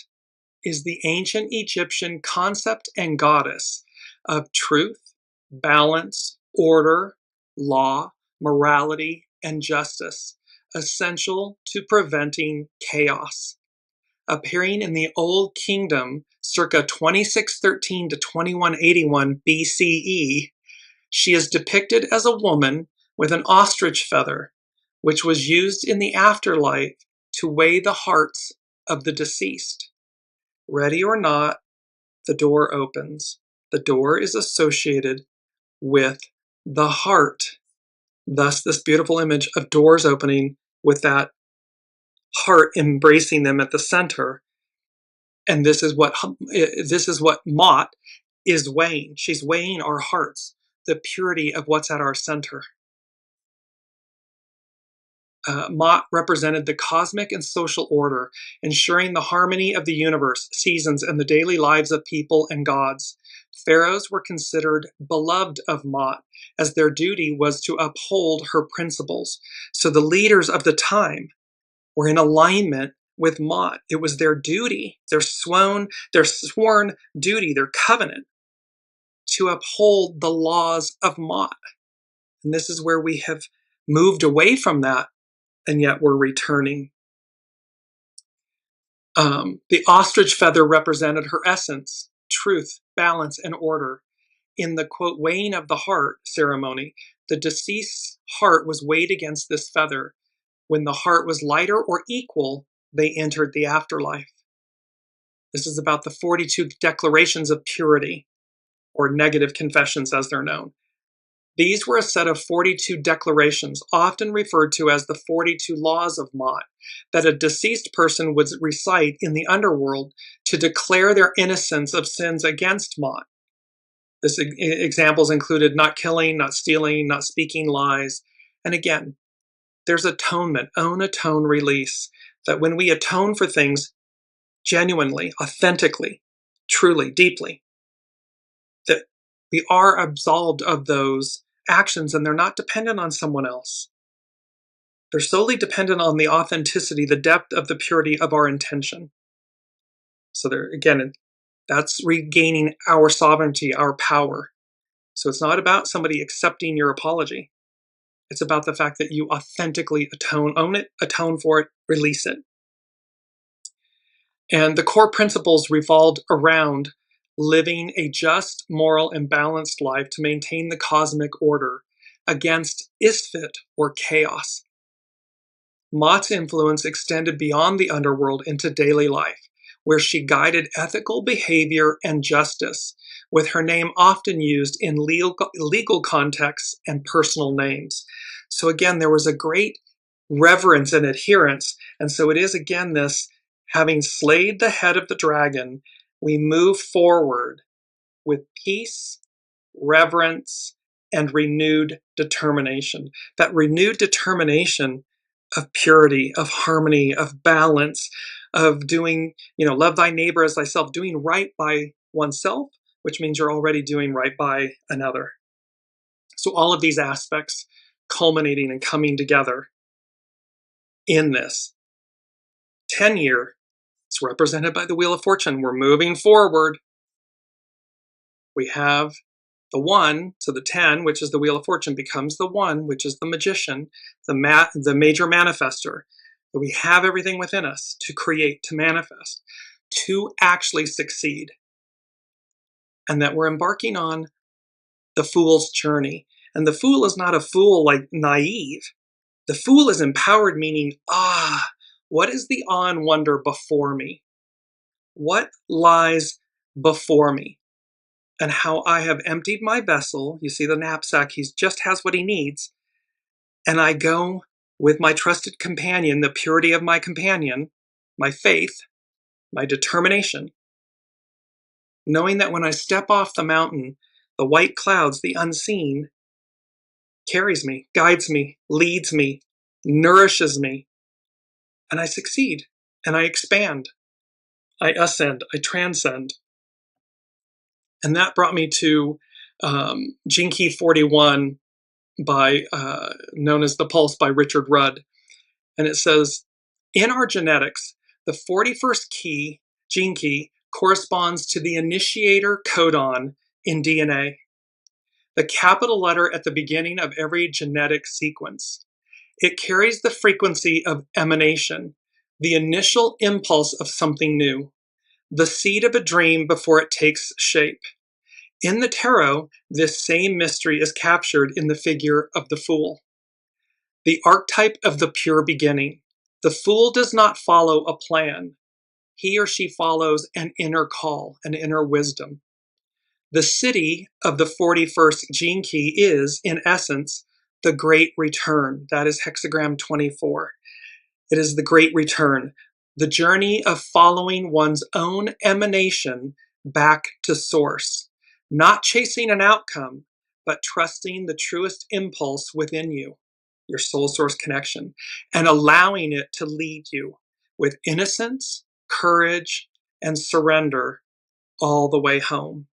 is the ancient Egyptian concept and goddess of truth, balance, order, law, morality, and justice, essential to preventing chaos. Appearing in the Old Kingdom circa 2613 to 2181 BCE, she is depicted as a woman with an ostrich feather, which was used in the afterlife to weigh the hearts of the deceased. Ready or not, the door opens. The door is associated with the heart. Thus, this beautiful image of doors opening with that heart embracing them at the center. And this is what Mot is weighing. She's weighing our hearts, the purity of what's at our center. Mot represented the cosmic and social order, ensuring the harmony of the universe, seasons, and the daily lives of people and gods. Pharaohs were considered beloved of Mot, as their duty was to uphold her principles. So the leaders of the time were in alignment with Mot. It was their duty, their sworn duty, their covenant, to uphold the laws of Mot. And this is where we have moved away from that, and yet we're returning. The ostrich feather represented her essence, truth, balance, and order. In the, quote, weighing of the heart ceremony, the deceased's heart was weighed against this feather. When the heart was lighter or equal, they entered the afterlife. This is about the 42 declarations of purity, or negative confessions as they're known. These were a set of 42 declarations, often referred to as the 42 laws of Mot, that a deceased person would recite in the underworld to declare their innocence of sins against Mot. This examples included not killing, not stealing, not speaking lies. And again, there's atonement, own, atone, release, that when we atone for things genuinely, authentically, truly, deeply, that we are absolved of those actions, and they're not dependent on someone else. They're solely dependent on the authenticity, the depth of the purity of our intention. So there, again, that's regaining our sovereignty, our power. So it's not about somebody accepting your apology. It's about the fact that you authentically atone, own it, atone for it, release it. And the core principles revolved around living a just, moral, and balanced life to maintain the cosmic order against isfit, or chaos. Mot's influence extended beyond the underworld into daily life, where she guided ethical behavior and justice, with her name often used in legal contexts and personal names. So again, there was a great reverence and adherence. And so it is, again, this, having slayed the head of the dragon, we move forward with peace, reverence, and renewed determination. That renewed determination of purity, of harmony, of balance, of doing, love thy neighbor as thyself, doing right by oneself, which means you're already doing right by another. So all of these aspects culminating and coming together in this 10-year It's represented by the Wheel of Fortune. We're moving forward. We have the 1, so the 10, which is the Wheel of Fortune, becomes the 1, which is the magician, the major manifester. That we have everything within us to create, to manifest, to actually succeed. And that we're embarking on the fool's journey. And the fool is not a fool like naive. The fool is empowered, meaning, what is the awe and wonder before me? What lies before me? And how I have emptied my vessel. You see the knapsack, he just has what he needs. And I go with my trusted companion, the purity of my companion, my faith, my determination, knowing that when I step off the mountain, the white clouds, the unseen, carries me, guides me, leads me, nourishes me, and I succeed, and I expand, I ascend, I transcend. And that brought me to Gene Key 41 by known as The Pulse by Richard Rudd. And it says, in our genetics, the 41st key, gene key, corresponds to the initiator codon in DNA, the capital letter at the beginning of every genetic sequence. It carries the frequency of emanation, the initial impulse of something new, the seed of a dream before it takes shape. In the tarot, this same mystery is captured in the figure of the Fool, the archetype of the pure beginning. The Fool does not follow a plan. He or she follows an inner call, an inner wisdom. The city of the 41st gene key is, in essence, the Great Return. That is hexagram 24. It is the Great Return, the journey of following one's own emanation back to source. Not chasing an outcome, but trusting the truest impulse within you, your soul source connection, and allowing it to lead you with innocence, courage, and surrender all the way home.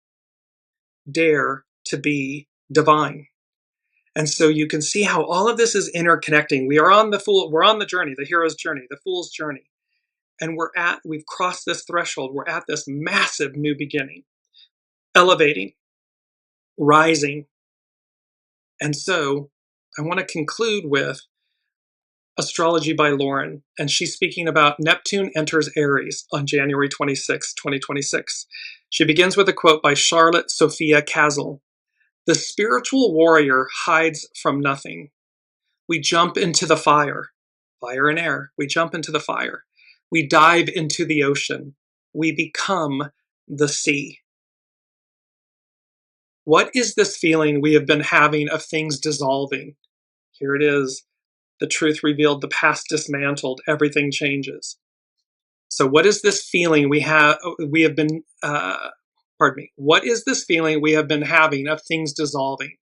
Dare to be divine. And so you can see how all of this is interconnecting. We're on the journey, the hero's journey, the fool's journey. And we've crossed this threshold. We're at this massive new beginning, elevating, rising. And so I want to conclude with Astrology by Lauren, and she's speaking about Neptune enters Aries on January 26, 2026. She begins with a quote by Charlotte Sophia Castle. The spiritual warrior hides from nothing. We jump into the fire and air. We jump into the fire. We dive into the ocean. We become the sea. What is this feeling we have been having of things dissolving? Here it is. The truth revealed, the past dismantled, everything changes. So what is this feeling what is this feeling we have been having of things dissolving,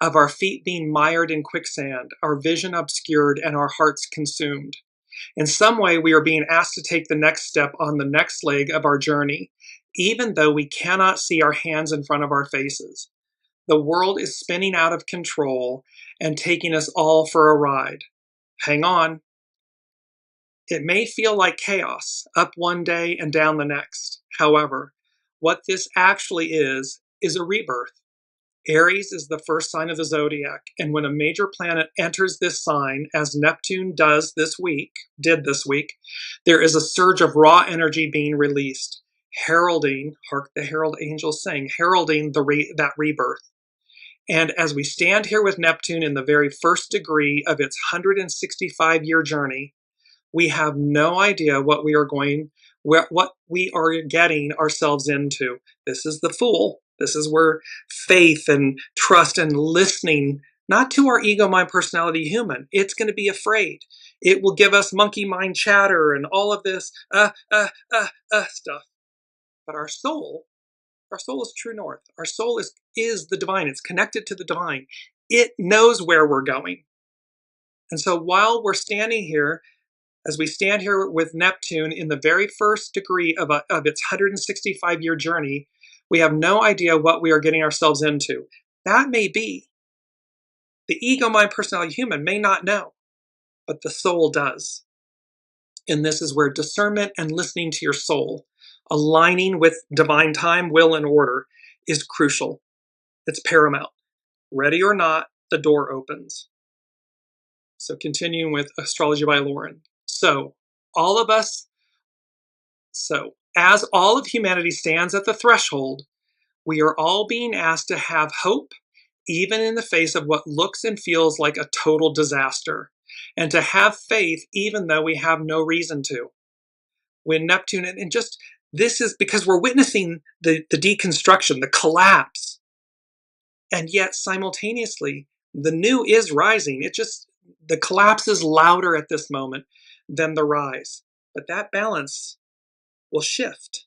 of our feet being mired in quicksand, our vision obscured, and our hearts consumed? In some way, we are being asked to take the next step on the next leg of our journey, even though we cannot see our hands in front of our faces. The world is spinning out of control and taking us all for a ride. Hang on. It may feel like chaos, up one day and down the next. However, what this actually is a rebirth. Aries is the first sign of the zodiac, and when a major planet enters this sign, as Neptune did this week, there is a surge of raw energy being released, heralding, hark the herald angels sing, heralding that rebirth. And as we stand here with Neptune in the very first degree of its 165-year journey, we have no idea what we are getting ourselves into. This is the Fool. This is where faith and trust and listening, not to our ego, mind, personality, human. It's going to be afraid. It will give us monkey mind chatter and all of this stuff. But our soul is true north. Our soul is the divine. It's connected to the divine. It knows where we're going. And so while we're standing here, as we stand here with Neptune in the very first degree of its 165-year journey, we have no idea what we are getting ourselves into. That may be. The ego, mind, personality, human may not know, but the soul does. And this is where discernment and listening to your soul, aligning with divine time, will, and order is crucial. It's paramount. Ready or not, the door opens. So continuing with Astrology by Lauren. As all of humanity stands at the threshold, we are all being asked to have hope, even in the face of what looks and feels like a total disaster, and to have faith even though we have no reason to. When Neptune, and just this is because we're witnessing the deconstruction, the collapse, and yet simultaneously, the new is rising. The collapse is louder at this moment than the rise. But that balance will shift.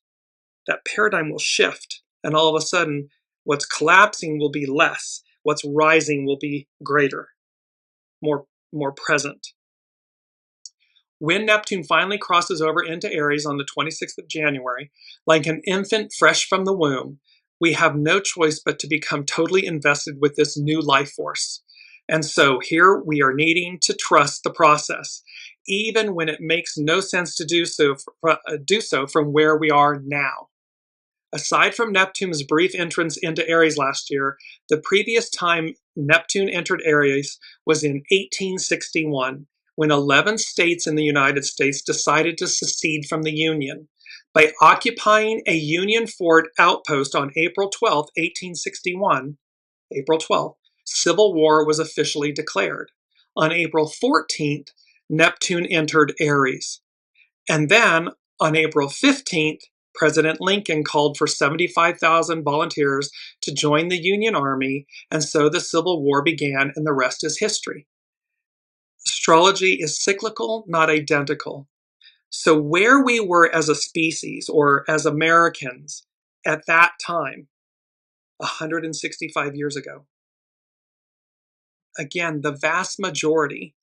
That paradigm will shift. And all of a sudden, what's collapsing will be less. What's rising will be greater, more present. When Neptune finally crosses over into Aries on the 26th of January, like an infant fresh from the womb, we have no choice but to become totally invested with this new life force. And so here we are needing to trust the process, even when it makes no sense to do so from where we are now. Aside from Neptune's brief entrance into Aries last year, the previous time Neptune entered Aries was in 1861, when 11 states in the United States decided to secede from the Union. By occupying a Union fort outpost on April 12, 1861, April 12th, civil war was officially declared. On April 14th, Neptune entered Aries. And then on April 15th, President Lincoln called for 75,000 volunteers to join the Union Army, and so the Civil War began, and the rest is history. Astrology is cyclical, not identical. So where we were as a species or as Americans at that time, 165 years ago, again, the vast majority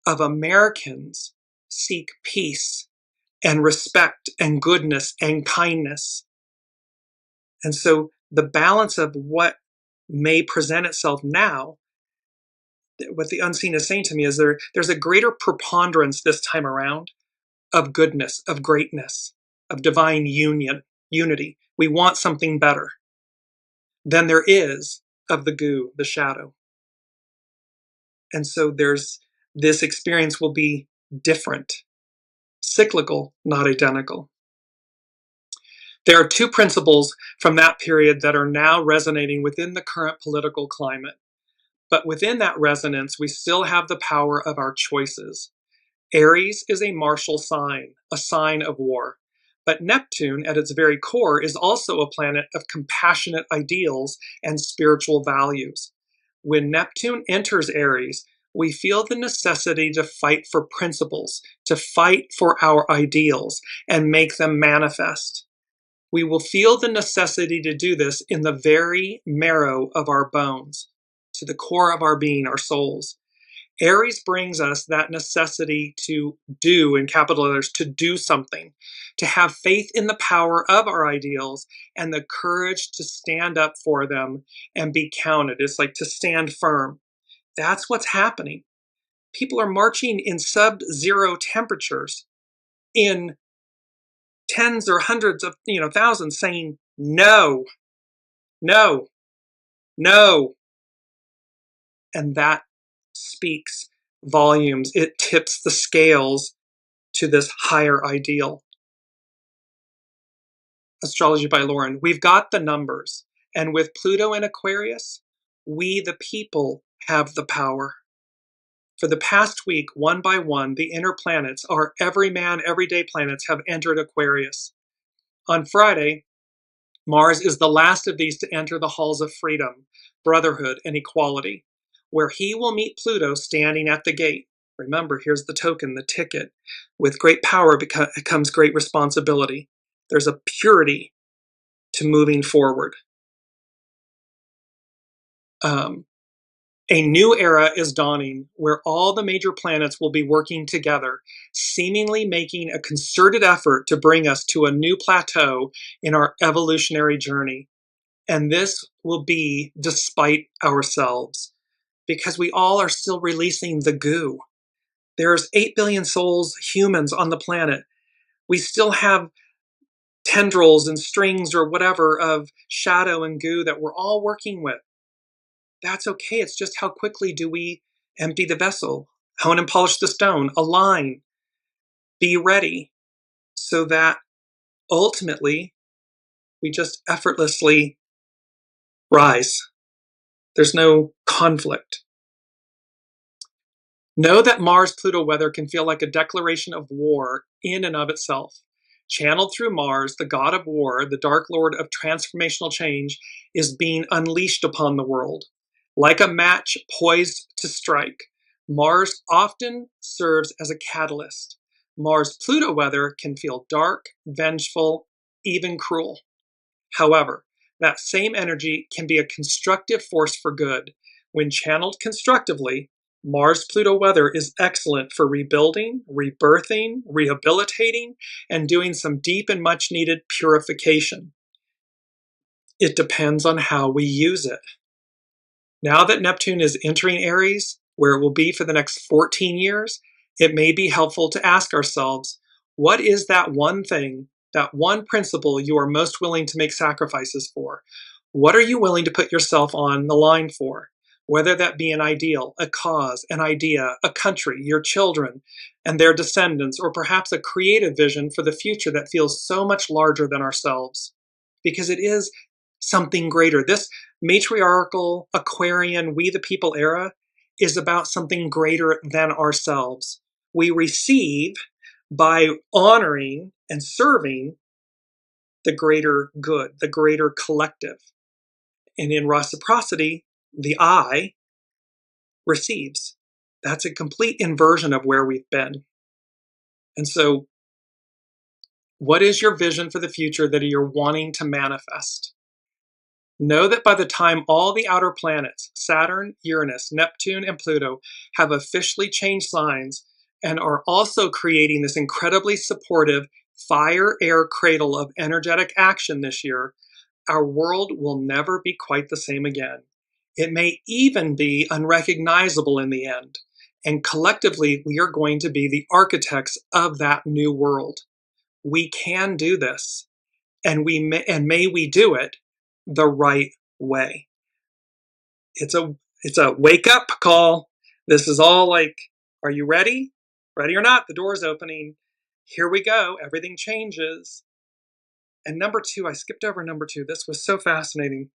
of Americans seek peace and respect and goodness and kindness. And so the balance of what may present itself now, what the unseen is saying to me is there's a greater preponderance this time around of goodness, of greatness, of divine unity. We want something better than there is of the goo, the shadow. And so this experience will be different, cyclical, not identical. There are two principles from that period that are now resonating within the current political climate. But within that resonance, we still have the power of our choices. Aries is a martial sign, a sign of war. But Neptune, at its very core, is also a planet of compassionate ideals and spiritual values. When Neptune enters Aries, we feel the necessity to fight for principles, to fight for our ideals, and make them manifest. We will feel the necessity to do this in the very marrow of our bones, to the core of our being, our souls. Aries brings us that necessity to do, in capital letters, to do something, to have faith in the power of our ideals and the courage to stand up for them and be counted. It's like to stand firm. That's what's happening. People are marching in sub-zero temperatures in tens or hundreds of thousands saying no, no, no. And that speaks volumes. It tips the scales to this higher ideal. Astrology by Lauren. We've got the numbers. And with Pluto in Aquarius, we the people have the power. For the past week, one by one, the inner planets, our everyman, everyday planets, have entered Aquarius. On Friday, Mars is the last of these to enter the halls of freedom, brotherhood, and equality, where he will meet Pluto standing at the gate. Remember, here's the token, the ticket. With great power comes great responsibility. There's a purity to moving forward. A new era is dawning where all the major planets will be working together, seemingly making a concerted effort to bring us to a new plateau in our evolutionary journey. And this will be despite ourselves, because we all are still releasing the goo. There's 8 billion souls, humans on the planet. We still have tendrils and strings or whatever of shadow and goo that we're all working with. That's okay. It's just how quickly do we empty the vessel, hone and polish the stone, align, be ready, so that ultimately we just effortlessly rise. There's no conflict. Know that Mars-Pluto weather can feel like a declaration of war in and of itself. Channeled through Mars, the god of war, the dark lord of transformational change, is being unleashed upon the world. Like a match poised to strike, Mars often serves as a catalyst. Mars-Pluto weather can feel dark, vengeful, even cruel. However, that same energy can be a constructive force for good. When channeled constructively, Mars-Pluto weather is excellent for rebuilding, rebirthing, rehabilitating, and doing some deep and much needed purification. It depends on how we use it. Now that Neptune is entering Aries, where it will be for the next 14 years, it may be helpful to ask ourselves, what is that one thing, that one principle you are most willing to make sacrifices for? What are you willing to put yourself on the line for? Whether that be an ideal, a cause, an idea, a country, your children and their descendants, or perhaps a creative vision for the future that feels so much larger than ourselves. Because it is something greater. This matriarchal Aquarian we the people era is about something greater than ourselves. We receive by honoring and serving the greater good, the greater collective. And in reciprocity, the I receives. That's a complete inversion of where we've been. And so, what is your vision for the future that you're wanting to manifest? Know that by the time all the outer planets, Saturn, Uranus, Neptune, and Pluto, have officially changed signs and are also creating this incredibly supportive fire-air cradle of energetic action this year, our world will never be quite the same again. It may even be unrecognizable in the end. And collectively, we are going to be the architects of that new world. We can do this, and may we do it the right way. It's a wake up call. This is all like, are you ready? Ready or not, the door's opening. Here we go. Everything changes. And number two, I skipped over number two. This was so fascinating.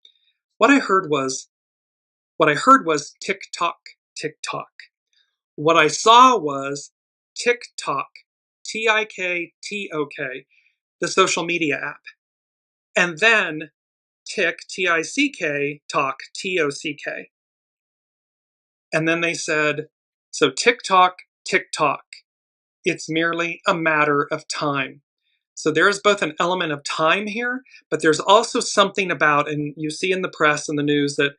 What I heard was tick tock, tick tock. What I saw was TikTok, TIKTOK, the social media app. And then tick, TICK, talk, TOCK. And then they said, so TikTok, TikTok. It's merely a matter of time. So there's both an element of time here, but there's also something about, and you see in the press and the news that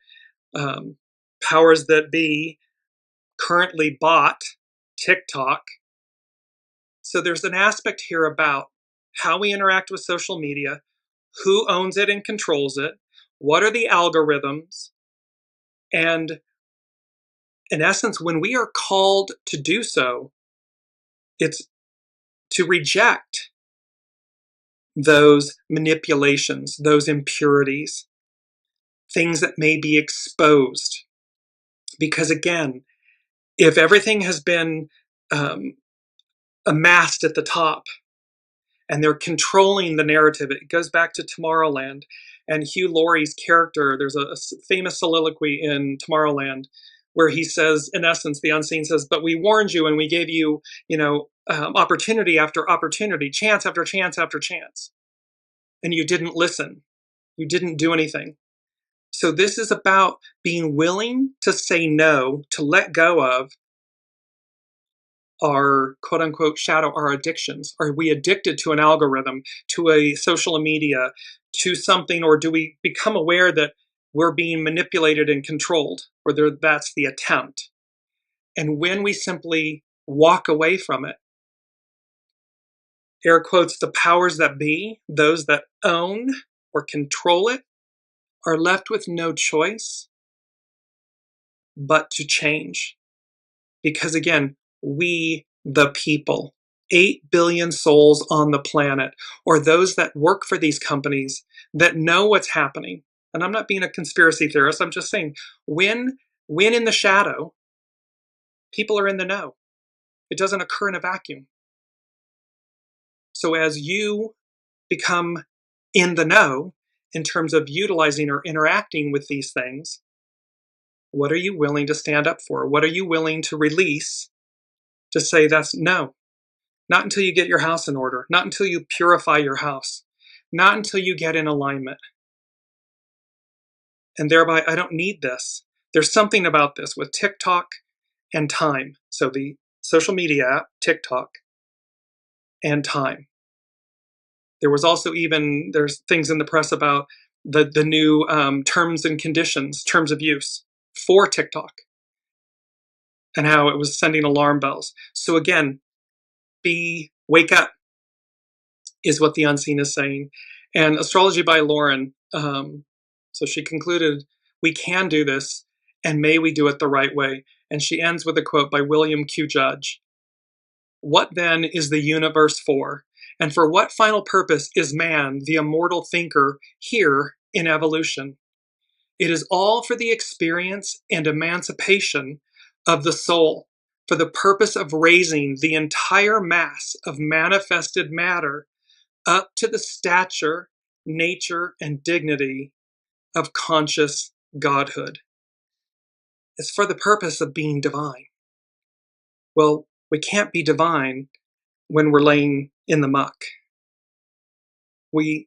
powers that be currently bought TikTok. So there's an aspect here about how we interact with social media, who owns it and controls it, what are the algorithms, and in essence, when we are called to do so, it's to reject those manipulations, those impurities, things that may be exposed. Because again, if everything has been amassed at the top and they're controlling the narrative, it goes back to Tomorrowland and Hugh Laurie's character. There's a famous soliloquy in Tomorrowland where he says, in essence, the unseen says, but we warned you and we gave you, opportunity after opportunity, chance after chance after chance. And you didn't listen. You didn't do anything. So this is about being willing to say no, to let go of our quote unquote shadow, our addictions. Are we addicted to an algorithm, to a social media, to something, or do we become aware that we're being manipulated and controlled, or that's the attempt? And when we simply walk away from it, air quotes, the powers that be, those that own or control it, are left with no choice but to change. Because again, We, the people, 8 billion souls on the planet, or those that work for these companies that know what's happening. And I'm not being a conspiracy theorist, I'm just saying, when in the shadow, people are in the know. It doesn't occur in a vacuum. So as you become in the know in terms of utilizing or interacting with these things, what are you willing to stand up for? What are you willing to release to say that's no? Not until you get your house in order, not until you purify your house, not until you get in alignment. And thereby, I don't need this. There's something about this with TikTok and time. So the social media app, TikTok, and time. There was also there's things in the press about the new terms and conditions, terms of use for TikTok, and how it was sending alarm bells. So again, wake up is what the unseen is saying. And Astrology by Lauren, so she concluded, we can do this, and may we do it the right way. And she ends with a quote by William Q. Judge. What then is the universe for? And for what final purpose is man, the immortal thinker, here in evolution? It is all for the experience and emancipation of the soul, for the purpose of raising the entire mass of manifested matter up to the stature, nature, and dignity of conscious godhood. It's for the purpose of being divine. Well, we can't be divine when we're laying in the muck. It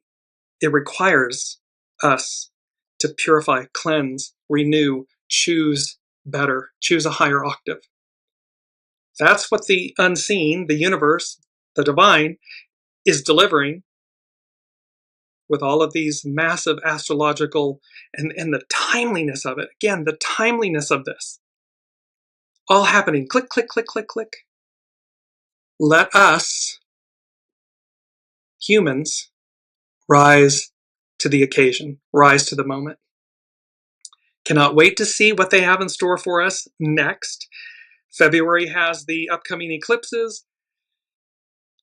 requires us to purify, cleanse, renew, choose better, choose a higher octave. That's what the unseen, the universe, the divine, is delivering with all of these massive astrological and the timeliness of it. Again, the timeliness of this. All happening, click, click, click, click, click. Let us, humans, rise to the occasion, rise to the moment. Cannot wait to see what they have in store for us next. February has the upcoming eclipses,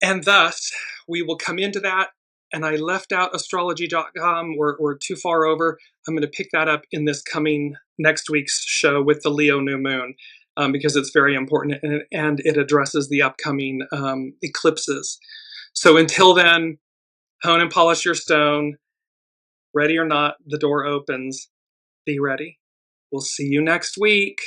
and thus we will come into that. And I left out astrology.com, we're too far over. I'm going to pick that up in this coming next week's show with the Leo new moon, because it's very important and it addresses the upcoming eclipses. So until then, hone and polish your stone. Ready or not, the door opens. Be ready. We'll see you next week.